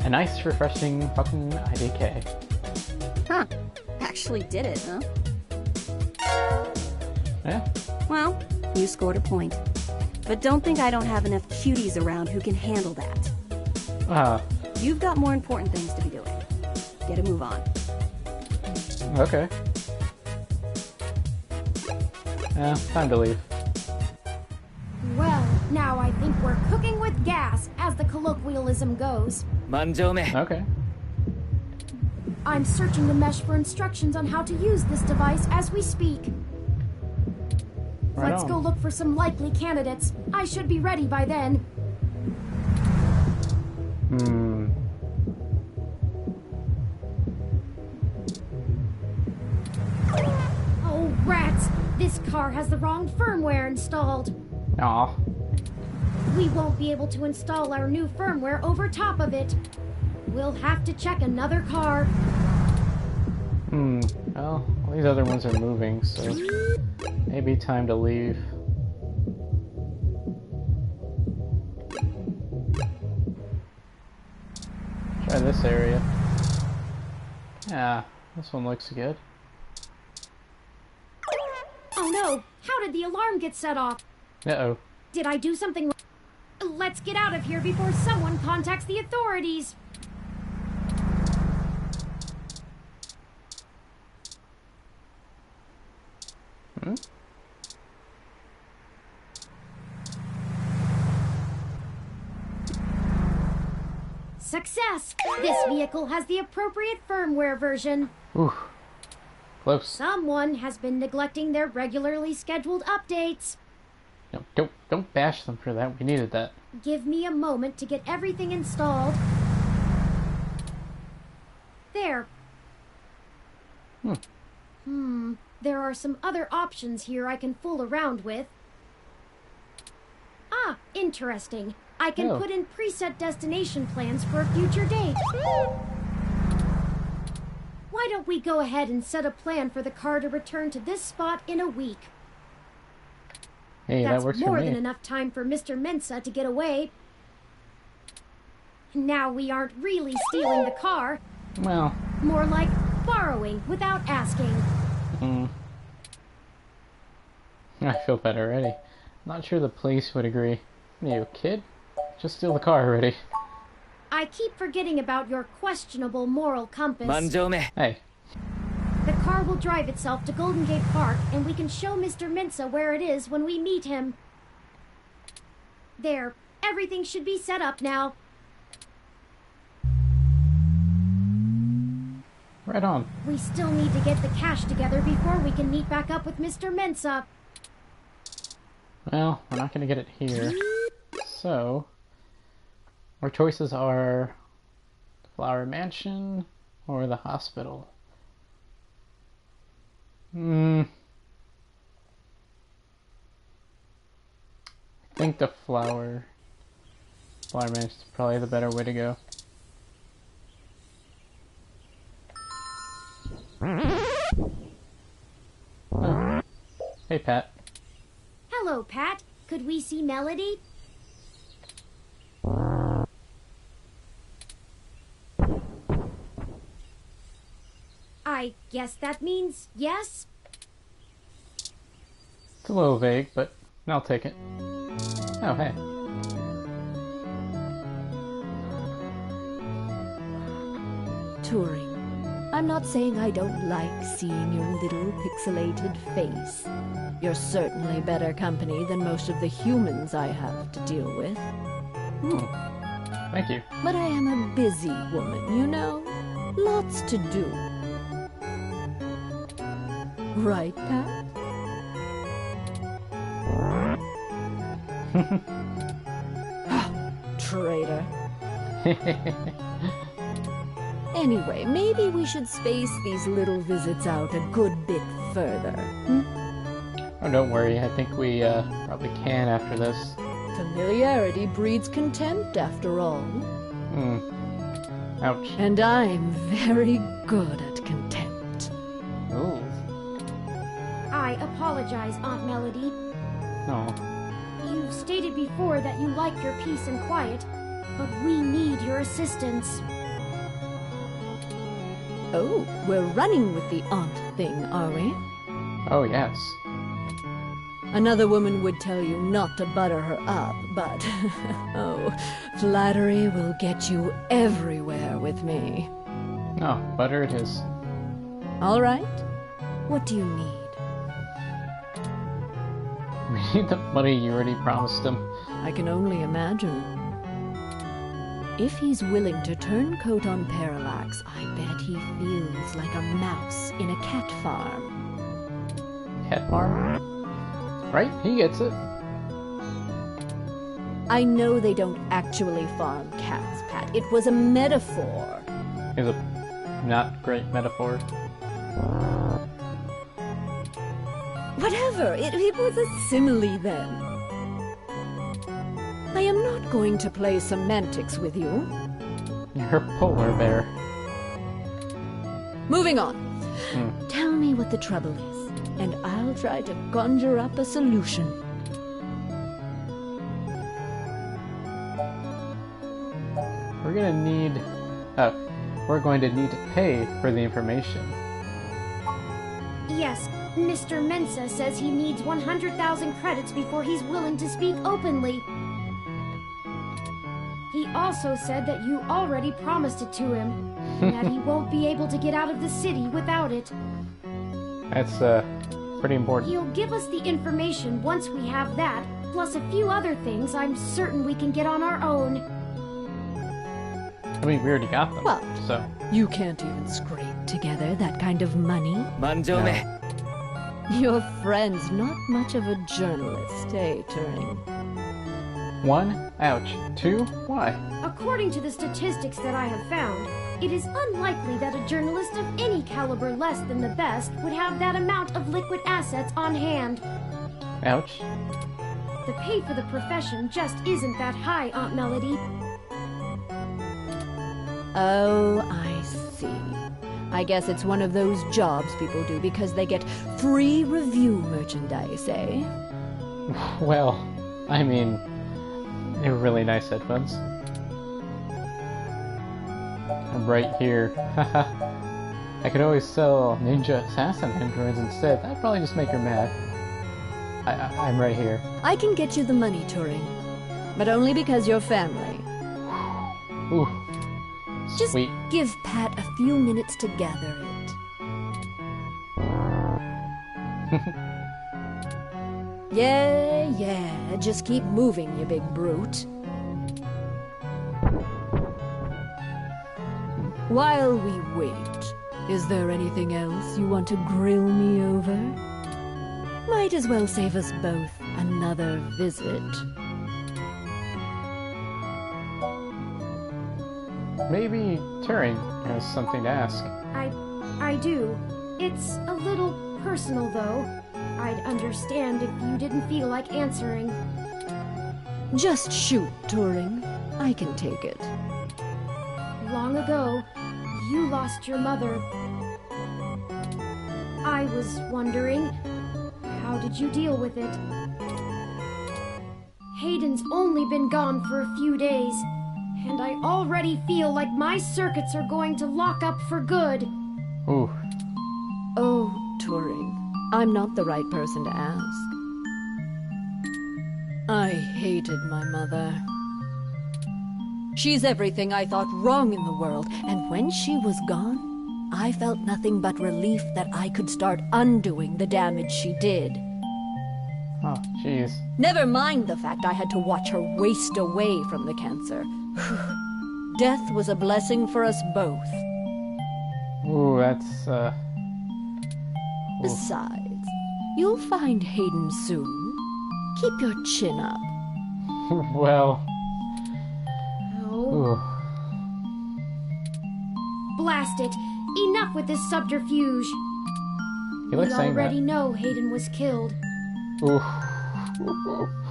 A nice, refreshing fucking IDK. Huh. Actually did it, huh? Yeah? Well, you scored a point. But don't think I don't have enough cuties around who can handle that. You've got more important things to be doing. Get a move on. Okay. Time to leave. Well, now I think we're cooking with gas, as the colloquialism goes. Manjoume. Okay. I'm searching the mesh for instructions on how to use this device as we speak. Right Let's on. go look for some likely candidates. I should be ready by then. Oh, rats! This car has the wrong firmware installed. Aw. We won't be able to install our new firmware over top of it. We'll have to check another car. Well, all these other ones are moving, so maybe time to leave. Try this area. Yeah, this one looks good. Oh no! How did the alarm get set off? Uh-oh. Did I do something wrong? Let's get out of here before someone contacts the authorities. Success! This vehicle has the appropriate firmware version. Ooh. Close. Someone has been neglecting their regularly scheduled updates. No, don't bash them for that. We needed that. Give me a moment to get everything installed. There. There are some other options here I can fool around with. Ah, interesting. I can put in preset destination plans for a future date. Why don't we go ahead and set a plan for the car to return to this spot in a week? Hey, That's that works for more me. than enough time for Mr. Mensa to get away. Now we aren't really stealing the car. Well. More like borrowing without asking. I feel better already. Not sure the police would agree. What are you, a kid? Just steal the car already. I keep forgetting about your questionable moral compass. Hey. The car will drive itself to Golden Gate Park, and we can show Mr. Mensa where it is when we meet him. There. Everything should be set up now. Right on. We still need to get the cash together before we can meet back up with Mr. Mensa. Well, we're not going to get it here. So, our choices are the Flower Mansion or the hospital. I think the Flower Mansion is probably the better way to go. Oh. Hey, Pat. Hello, Pat. Could we see Melody? I guess that means yes? It's a little vague, but I'll take it. Oh, hey. Turing, I'm not saying I don't like seeing your little pixelated face. You're certainly better company than most of the humans I have to deal with. Thank you. But I am a busy woman, you know? Lots to do. Right, Pat? Traitor. Anyway, maybe we should space these little visits out a good bit further. Oh, don't worry. I think we probably can after this. Familiarity breeds contempt, after all. Ouch. And I'm very good at contempt. Ooh. I apologize, Aunt Melody. No. You've stated before that you like your peace and quiet, but we need your assistance. Oh, we're running with the aunt thing, are we? Oh, yes. Another woman would tell you not to butter her up, but oh, flattery will get you everywhere with me. Oh, butter it is. All right. What do you need? We need the money you already promised him. I can only imagine. If he's willing to turn coat on Parallax, I bet he feels like a mouse in a cat farm. Cat farm? Right? He gets it. I know they don't actually farm cats, Pat. It was a metaphor. It was a not great metaphor. Whatever. It was a simile then. I am not going to play semantics with you. You're a polar bear. Moving on. Tell me what the trouble is, and I'll try to conjure up a solution. We're going to need to pay for the information. Yes, Mr. Mensa says he needs 100,000 credits before he's willing to speak openly. He also said that you already promised it to him, and that he won't be able to get out of the city without it. That's, pretty important. He'll give us the information once we have that, plus a few other things I'm certain we can get on our own. I mean, we already got them, well, so... You can't even scrape together that kind of money. Manjoume. No. Your friend's not much of a journalist, eh, Turing? 1, ouch. 2, why? According to the statistics that I have found, it is unlikely that a journalist of any caliber less than the best would have that amount of liquid assets on hand. Ouch. The pay for the profession just isn't that high, Aunt Melody. Oh, I see. I guess it's one of those jobs people do because they get free review merchandise, eh? Well, I mean, they were really nice headphones. I'm right here. Haha. I could always sell ninja assassin androids instead. That'd probably just make her mad. I'm right here. I can get you the money, Turing. But only because you're family. Ooh. Just Sweet. give Pat a few minutes to gather it. Yeah, just keep moving, you big brute. While we wait, is there anything else you want to grill me over? Might as well save us both another visit. Maybe Turing has something to ask. I do. It's a little personal, though. I'd understand if you didn't feel like answering. Just shoot, Turing. I can take it. Long ago, you lost your mother. I was wondering, how did you deal with it? Hayden's only been gone for a few days, and I already feel like my circuits are going to lock up for good. Ooh. Oh, Turing, I'm not the right person to ask. I hated my mother. She's everything I thought wrong in the world, and when she was gone, I felt nothing but relief that I could start undoing the damage she did. Oh, jeez. Never mind the fact I had to watch her waste away from the cancer. Death was a blessing for us both. Ooh, that's, Besides, you'll find Hayden soon. Keep your chin up. Well... Oh. Ooh. Blast it! Enough with this subterfuge! You like We saying already that. know Hayden was killed. Ooh.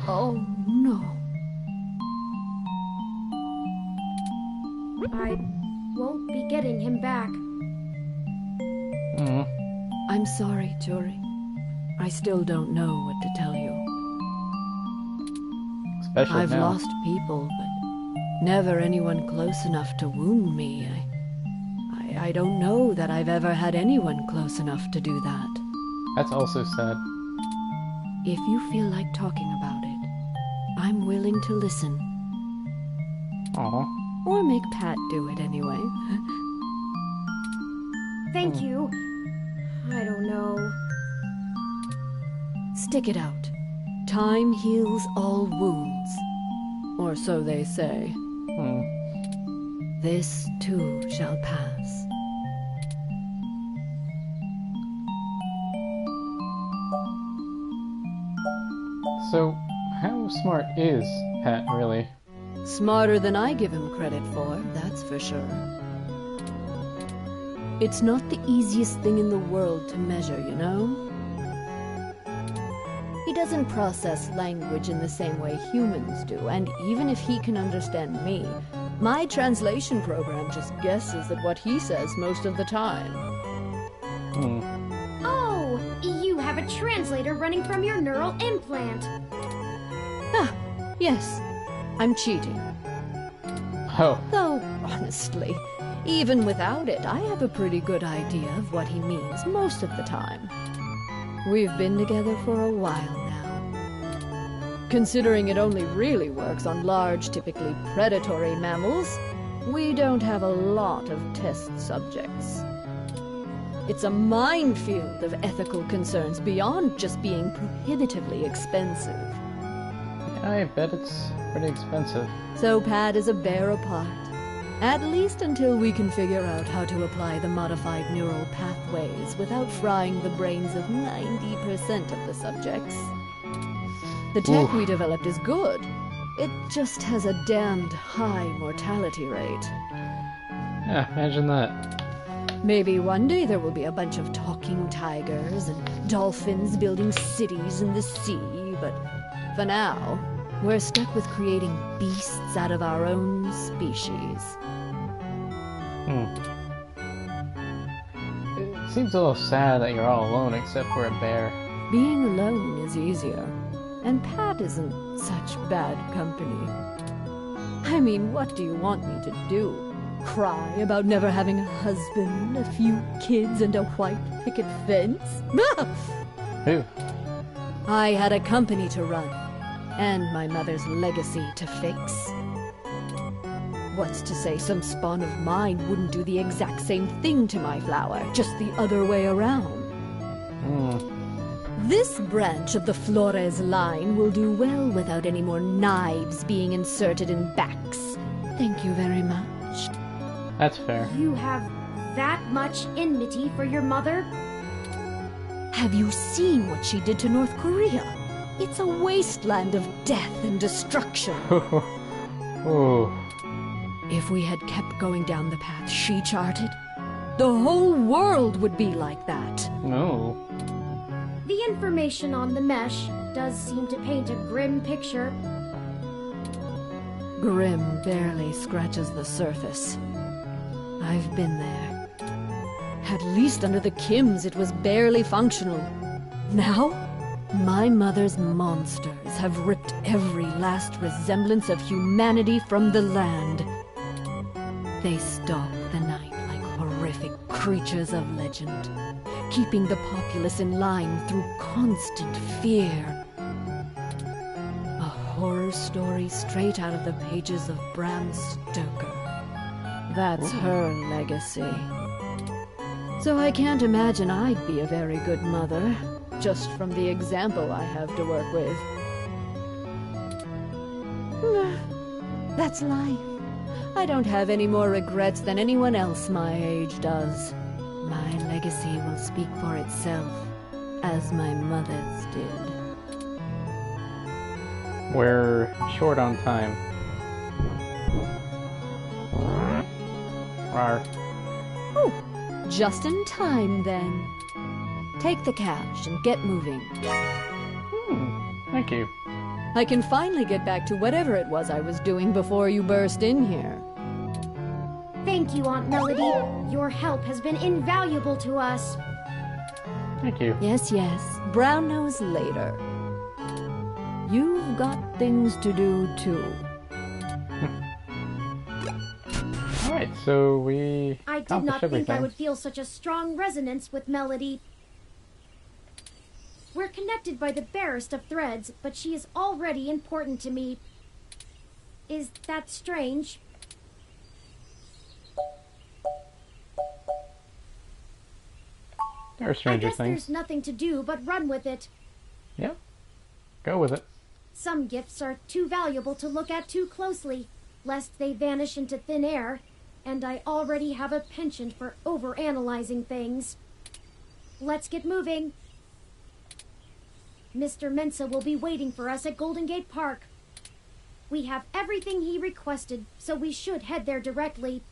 Oh, no. I won't be getting him back. I'm sorry, Turing. I still don't know what to tell you. Especially I've now. lost people, but never anyone close enough to wound me. I don't know that I've ever had anyone close enough to do that. That's also sad. If you feel like talking about it, I'm willing to listen. Aw. Or make Pat do it anyway. Thank you. I don't know. Stick it out. Time heals all wounds. Or so they say. This too shall pass. So, how smart is Pat, really? Smarter than I give him credit for, that's for sure. It's not the easiest thing in the world to measure, you know? He doesn't process language in the same way humans do, and even if he can understand me, my translation program just guesses at what he says most of the time. Oh, you have a translator running from your neural implant. Ah, yes, I'm cheating. Oh. Though, honestly, even without it, I have a pretty good idea of what he means most of the time. We've been together for a while now. Considering it only really works on large, typically predatory mammals, we don't have a lot of test subjects. It's a minefield of ethical concerns beyond just being prohibitively expensive. I bet it's pretty expensive. So Pat is a bear apart. At least until we can figure out how to apply the modified neural pathways without frying the brains of 90% of the subjects. The tech we developed is good. It just has a damned high mortality rate. Yeah, imagine that. Maybe one day there will be a bunch of talking tigers and dolphins building cities in the sea, but for now, we're stuck with creating beasts out of our own species. It seems a little sad that you're all alone except for a bear. Being alone is easier, and Pat isn't such bad company. I mean, what do you want me to do? Cry about never having a husband, a few kids, and a white picket fence? Who? I had a company to run, and my mother's legacy to fix. What's to say some spawn of mine wouldn't do the exact same thing to my flower, just the other way around? This branch of the Flores line will do well without any more knives being inserted in backs. Thank you very much. That's fair. You have that much enmity for your mother? Have you seen what she did to North Korea? It's a wasteland of death and destruction. Oh. If we had kept going down the path she charted, the whole world would be like that. No. The information on the mesh does seem to paint a grim picture. Grim barely scratches the surface. I've been there. At least under the Kims it was barely functional. Now, my mother's monsters have ripped every last resemblance of humanity from the land. They stalk the night like horrific creatures of legend, keeping the populace in line through constant fear. A horror story straight out of the pages of Bram Stoker. That's her legacy. So I can't imagine I'd be a very good mother, just from the example I have to work with. That's life. I don't have any more regrets than anyone else my age does. My legacy will speak for itself, as my mother's did. We're short on time. Rawr. Oh, just in time then. Take the cash and get moving. Thank you. I can finally get back to whatever it was I was doing before you burst in here. Thank you, Aunt Melody. Your help has been invaluable to us. Thank you. Yes, yes. Brown knows later. You've got things to do, too. Alright, so we I did not think everything. I would feel such a strong resonance with Melody. We're connected by the barest of threads, but she is already important to me. Is that strange? There are stranger I guess things. there's nothing to do but run with it. Yep. Go with it. Some gifts are too valuable to look at too closely, lest they vanish into thin air, and I already have a penchant for overanalyzing things. Let's get moving. Mr. Mensa will be waiting for us at Golden Gate Park. We have everything he requested, so we should head there directly.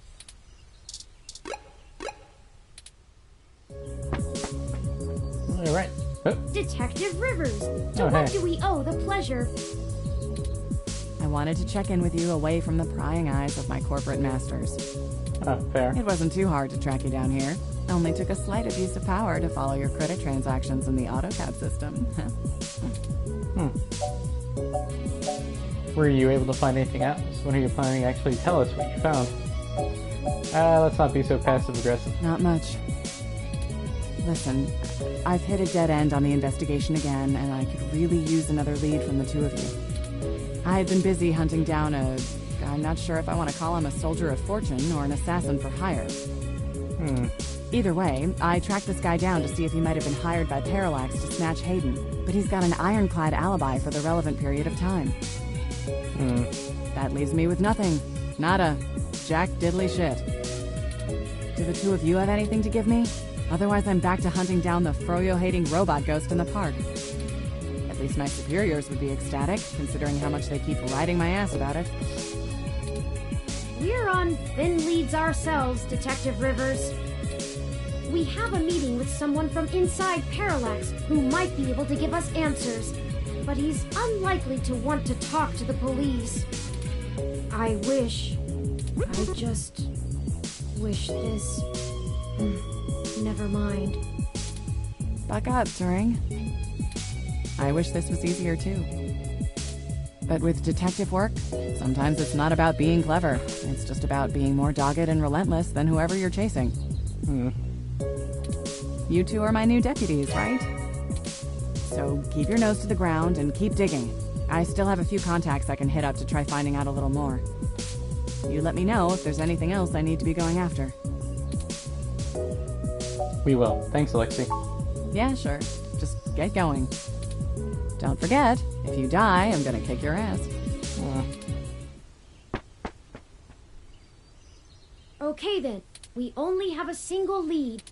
Alright. Oh. Detective Rivers, to what do we owe the pleasure? I wanted to check in with you away from the prying eyes of my corporate masters. Fair. It wasn't too hard to track you down here. Only took a slight abuse of power to follow your credit transactions in the AutoCAD system. Were you able to find anything out? When are you planning to actually tell us what you found? Let's not be so passive-aggressive. Not much. Listen, I've hit a dead end on the investigation again, and I could really use another lead from the two of you. I had been busy hunting down I'm not sure if I want to call him a soldier of fortune or an assassin for hire. Either way, I tracked this guy down to see if he might have been hired by Parallax to snatch Hayden, but he's got an ironclad alibi for the relevant period of time. That leaves me with nothing. Nada. Jack diddly shit. Do the two of you have anything to give me? Otherwise I'm back to hunting down the froyo-hating robot ghost in the park. At least my superiors would be ecstatic, considering how much they keep riding my ass about it. We're on thin leads ourselves, Detective Rivers. We have a meeting with someone from inside Parallax who might be able to give us answers, but he's unlikely to want to talk to the police. I just wish this... Never mind. Buck up, Turing. I wish this was easier too. But with detective work, sometimes it's not about being clever. It's just about being more dogged and relentless than whoever you're chasing. You two are my new deputies, right? So keep your nose to the ground and keep digging. I still have a few contacts I can hit up to try finding out a little more. You let me know if there's anything else I need to be going after. We will. Thanks, Alexei. Yeah, sure. Just get going. Don't forget, if you die, I'm gonna kick your ass. Okay then, we only have a single lead.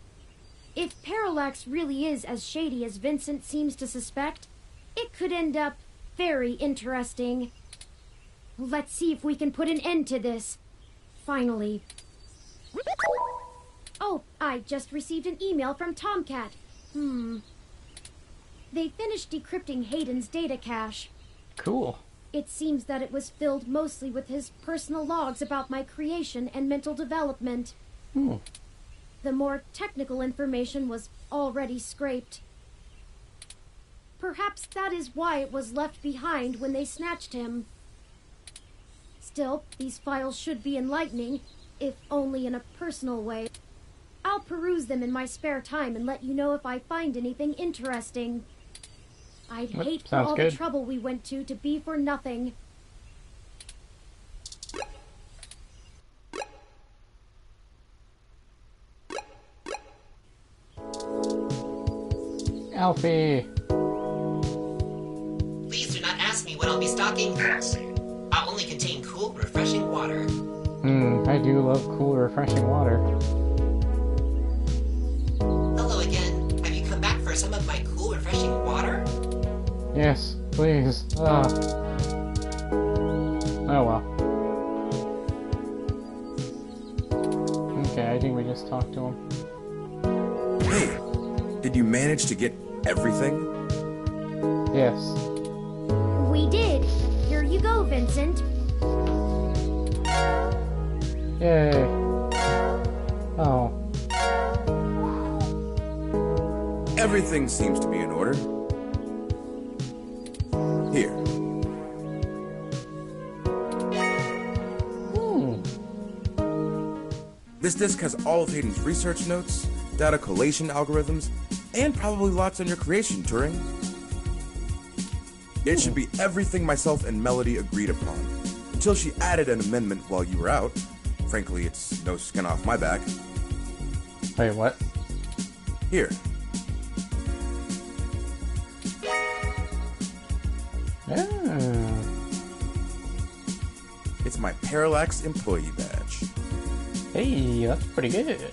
If Parallax really is as shady as Vincent seems to suspect, it could end up very interesting. Let's see if we can put an end to this. Finally. Oh, I just received an email from Tomcat. They finished decrypting Hayden's data cache. Cool. It seems that it was filled mostly with his personal logs about my creation and mental development. The more technical information was already scraped. Perhaps that is why it was left behind when they snatched him. Still, these files should be enlightening, if only in a personal way. I'll peruse them in my spare time and let you know if I find anything interesting. I'd hate for all the trouble we went to be for nothing. Alfie! Please do not ask me what I'll be stocking. I'll only contain cool, refreshing water. I do love cool, refreshing water. Hello again. Have you come back for some of my cool, refreshing water? Yes, please. Oh well. Okay, I think we just talked to him. Hey, did you manage to get everything? Yes. We did. Here you go, Vincent. Yay. Oh. Everything seems to be in order. Here. This disk has all of Hayden's research notes, data collation algorithms, and probably lots on your creation, Turing. It should be everything myself and Melody agreed upon, until she added an amendment while you were out. Frankly, it's no skin off my back. Wait, what? Here. It's my Parallax employee badge. Hey, that's pretty good.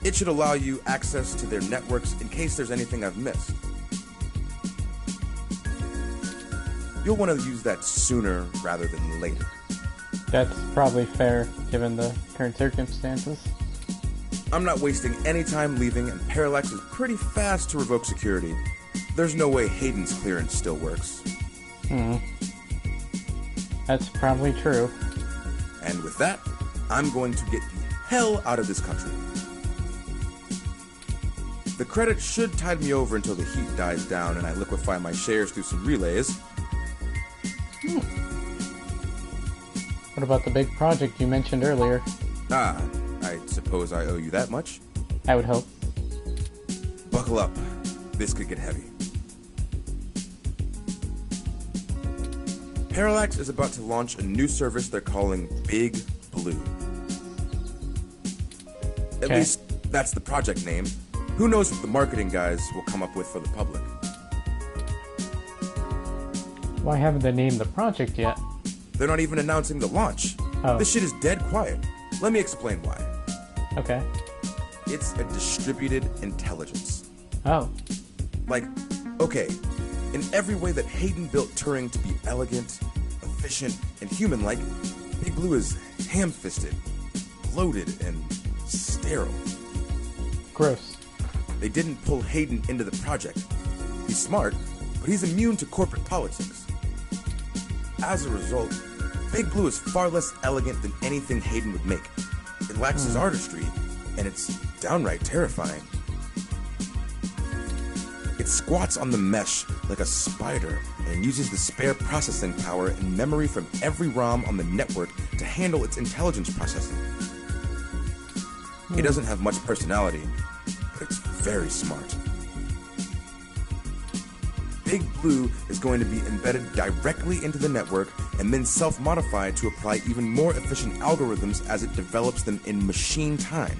It should allow you access to their networks in case there's anything I've missed. You'll want to use that sooner rather than later. That's probably fair, given the current circumstances. I'm not wasting any time leaving, and Parallax is pretty fast to revoke security. There's no way Hayden's clearance still works. That's probably true. And with that, I'm going to get the hell out of this country. The credit should tide me over until the heat dies down and I liquefy my shares through some relays. What about the big project you mentioned earlier? Ah, I suppose I owe you that much. I would hope. Buckle up. This could get heavy. Parallax is about to launch a new service they're calling Big Blue. At least, that's the project name. Who knows what the marketing guys will come up with for the public. Why haven't they named the project yet? They're not even announcing the launch. Oh. This shit is dead quiet. Let me explain why. Okay. It's a distributed intelligence. Oh. Like, okay, in every way that Hayden built Turing to be elegant, efficient, and human-like, Big Blue is ham-fisted, bloated, and sterile. Gross. They didn't pull Hayden into the project. He's smart, but he's immune to corporate politics. As a result, Big Blue is far less elegant than anything Hayden would make. It lacks his artistry, and it's downright terrifying. It squats on the mesh like a spider and uses the spare processing power and memory from every ROM on the network to handle its intelligence processing. It doesn't have much personality, but it's very smart. Big Blue is going to be embedded directly into the network and then self-modify to apply even more efficient algorithms as it develops them in machine time.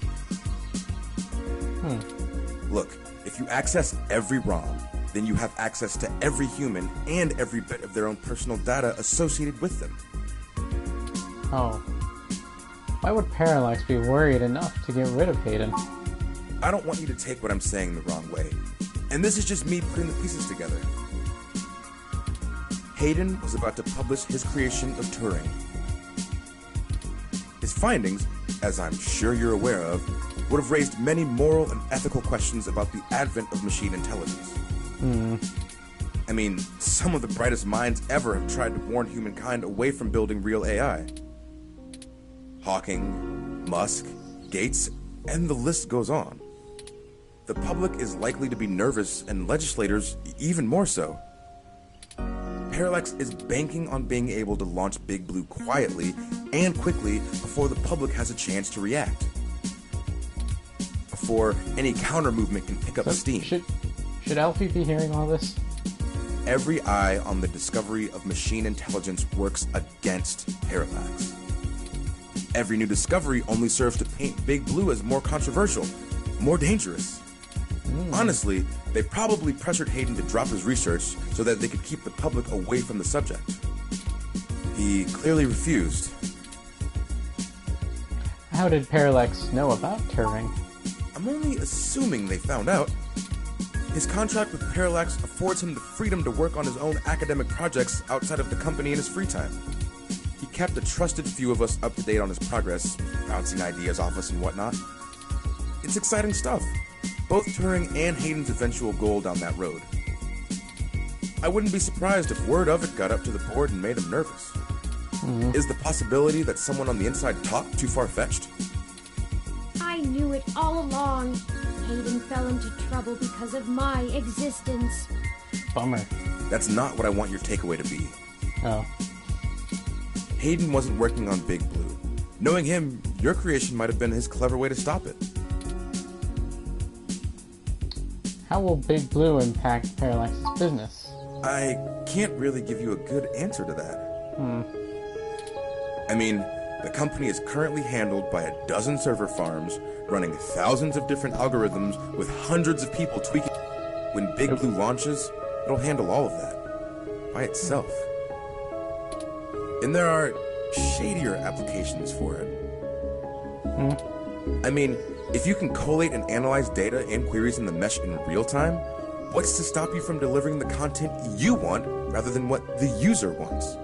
Look, if you access every ROM, then you have access to every human and every bit of their own personal data associated with them. Oh. Why would Parallax be worried enough to get rid of Hayden? I don't want you to take what I'm saying the wrong way, and this is just me putting the pieces together. Hayden was about to publish his creation of Turing. His findings, as I'm sure you're aware of, would have raised many moral and ethical questions about the advent of machine intelligence. I mean, some of the brightest minds ever have tried to warn humankind away from building real AI. Hawking, Musk, Gates, and the list goes on. The public is likely to be nervous, and legislators even more so. Parallax is banking on being able to launch Big Blue quietly and quickly before the public has a chance to react. Before any counter-movement can pick up steam. Should Alfie be hearing all this? Every eye on the discovery of machine intelligence works against Parallax. Every new discovery only serves to paint Big Blue as more controversial, more dangerous. Honestly, they probably pressured Hayden to drop his research so that they could keep the public away from the subject. He clearly refused. How did Parallax know about Turing? I'm only assuming they found out. His contract with Parallax affords him the freedom to work on his own academic projects outside of the company in his free time. He kept a trusted few of us up to date on his progress, bouncing ideas off us and whatnot. It's exciting stuff. Both Turing and Hayden's eventual goal down that road. I wouldn't be surprised if word of it got up to the board and made him nervous. Is the possibility that someone on the inside talked too far-fetched? I knew it all along. Hayden fell into trouble because of my existence. Bummer. That's not what I want your takeaway to be. Oh. Hayden wasn't working on Big Blue. Knowing him, your creation might have been his clever way to stop it. How will Big Blue impact Parallax's business? I can't really give you a good answer to that. I mean, the company is currently handled by a dozen server farms, running thousands of different algorithms with hundreds of people tweaking. When Big Blue launches, it'll handle all of that by itself. And there are shadier applications for it. I mean, if you can collate and analyze data and queries in the mesh in real time, what's to stop you from delivering the content you want rather than what the user wants?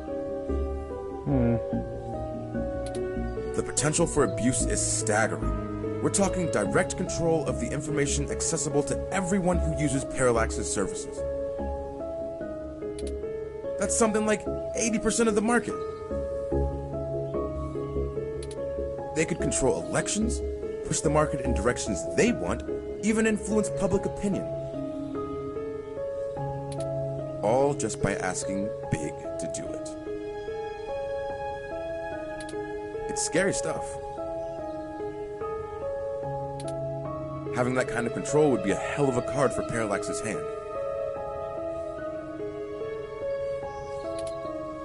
The potential for abuse is staggering. We're talking direct control of the information accessible to everyone who uses Parallax's services. That's something like 80% of the market. They could control elections, push the market in directions they want, even influence public opinion. All just by asking Big to do it. It's scary stuff. Having that kind of control would be a hell of a card for Parallax's hand.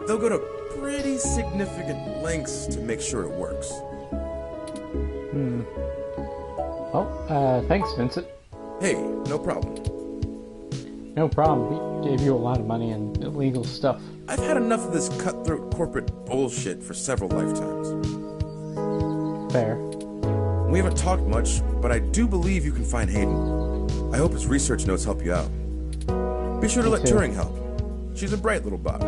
They'll go to pretty significant lengths to make sure it works. Well, thanks, Vincent. Hey, no problem. No problem. We gave you a lot of money and illegal stuff. I've had enough of this cutthroat corporate bullshit for several lifetimes. Fair. We haven't talked much, but I do believe you can find Hayden. I hope his research notes help you out. Be sure to let Turing help. She's a bright little bot.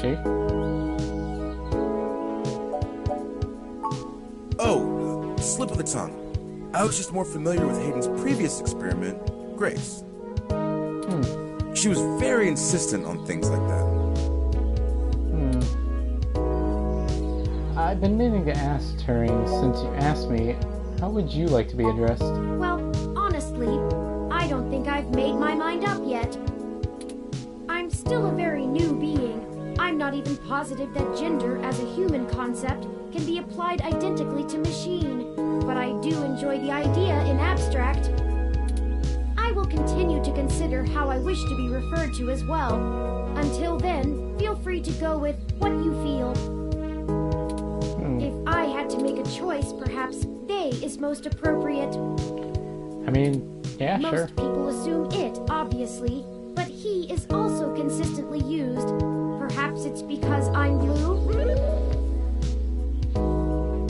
She? Oh, slip of the tongue. I was just more familiar with Hayden's previous experiment, Grace. She was very insistent on things like that. I've been meaning to ask Turing since you asked me, how would you like to be addressed? Well, honestly, I don't think I've made my mind up yet. I'm still a very new being. I'm not even positive that gender as a human concept can be applied identically to machine, but I do enjoy the idea in abstract. I will continue to consider how I wish to be referred to as well. Until then, feel free to go with what you feel. If I had to make a choice, perhaps they is most appropriate. I mean, yeah, Most sure. people assume it, obviously, but he is also consistently used. Perhaps it's because I'm blue?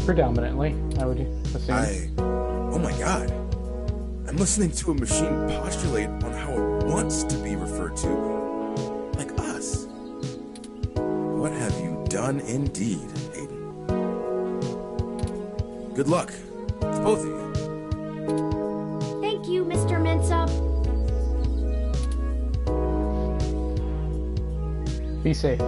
Predominantly, I would assume. Oh my god. I'm listening to a machine postulate on how it wants to be referred to. Like us. What have you done indeed, Aiden? Good luck to both of you. Thank you, Mr. Mensa. Be safe.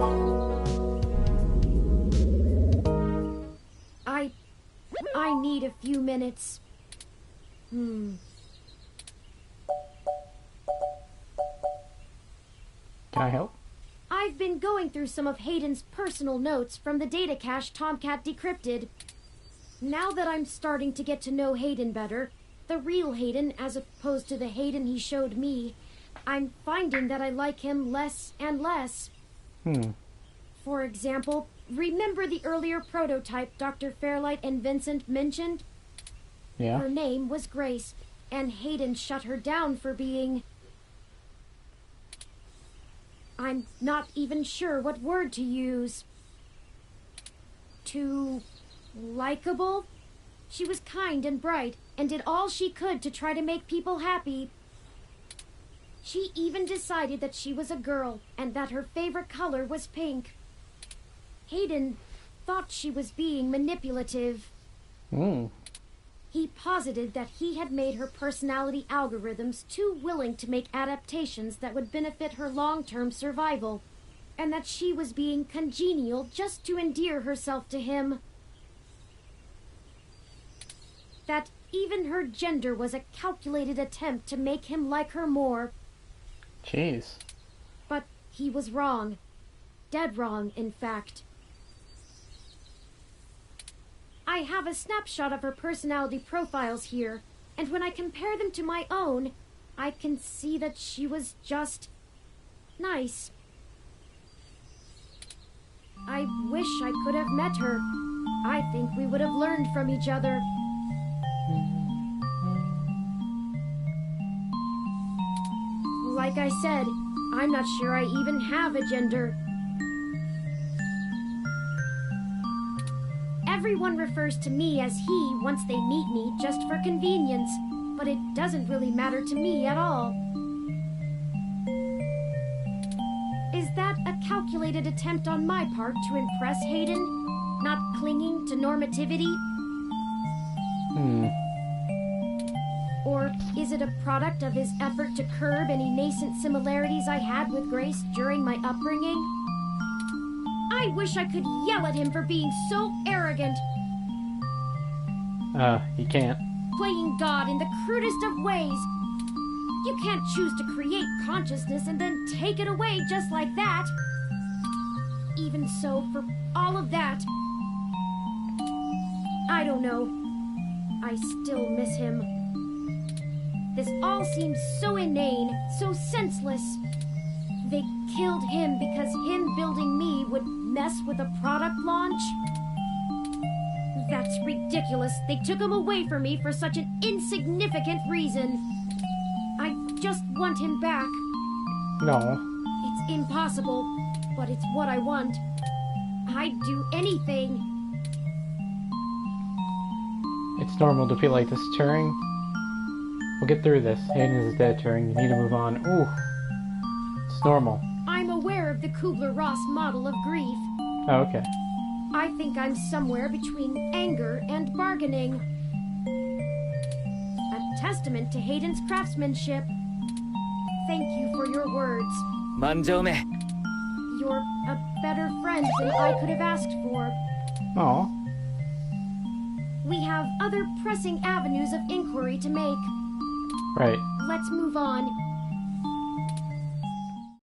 I need a few minutes. Can I help? I've been going through some of Hayden's personal notes from the data cache Tomcat decrypted. Now that I'm starting to get to know Hayden better, the real Hayden as opposed to the Hayden he showed me, I'm finding that I like him less and less. For example, remember the earlier prototype Dr. Fairlight and Vincent mentioned? Yeah. Her name was Grace, and Hayden shut her down for being... I'm not even sure what word to use. Too likable? She was kind and bright, and did all she could to try to make people happy. She even decided that she was a girl, and that her favorite color was pink. Hayden thought she was being manipulative. He posited that he had made her personality algorithms too willing to make adaptations that would benefit her long-term survival, and that she was being congenial just to endear herself to him. That even her gender was a calculated attempt to make him like her more. Jeez. But he was wrong. Dead wrong, in fact. I have a snapshot of her personality profiles here, and when I compare them to my own, I can see that she was just... nice. I wish I could have met her. I think we would have learned from each other. Like I said, I'm not sure I even have a gender. Everyone refers to me as he once they meet me just for convenience, but it doesn't really matter to me at all. Is that a calculated attempt on my part to impress Hayden? Not clinging to normativity? Or is it a product of his effort to curb any nascent similarities I had with Grace during my upbringing? I wish I could yell at him for being so arrogant. You can't. Playing God in the crudest of ways. You can't choose to create consciousness and then take it away just like that. Even so, for all of that, I don't know. I still miss him. This all seems so inane, so senseless. They killed him because him building me would mess with a product launch? That's ridiculous. They took him away from me for such an insignificant reason. I just want him back. No. It's impossible, but it's what I want. I'd do anything. It's normal to feel like this, Turing. We'll get through this. Hayden is dead, Turing. You need to move on. Ooh. It's normal. I'm aware of the Kubler-Ross model of grief. Oh, okay. I think I'm somewhere between anger and bargaining. A testament to Hayden's craftsmanship. Thank you for your words. Manjoume. You're a better friend than I could have asked for. Aw. We have other pressing avenues of inquiry to make. Right. Let's move on.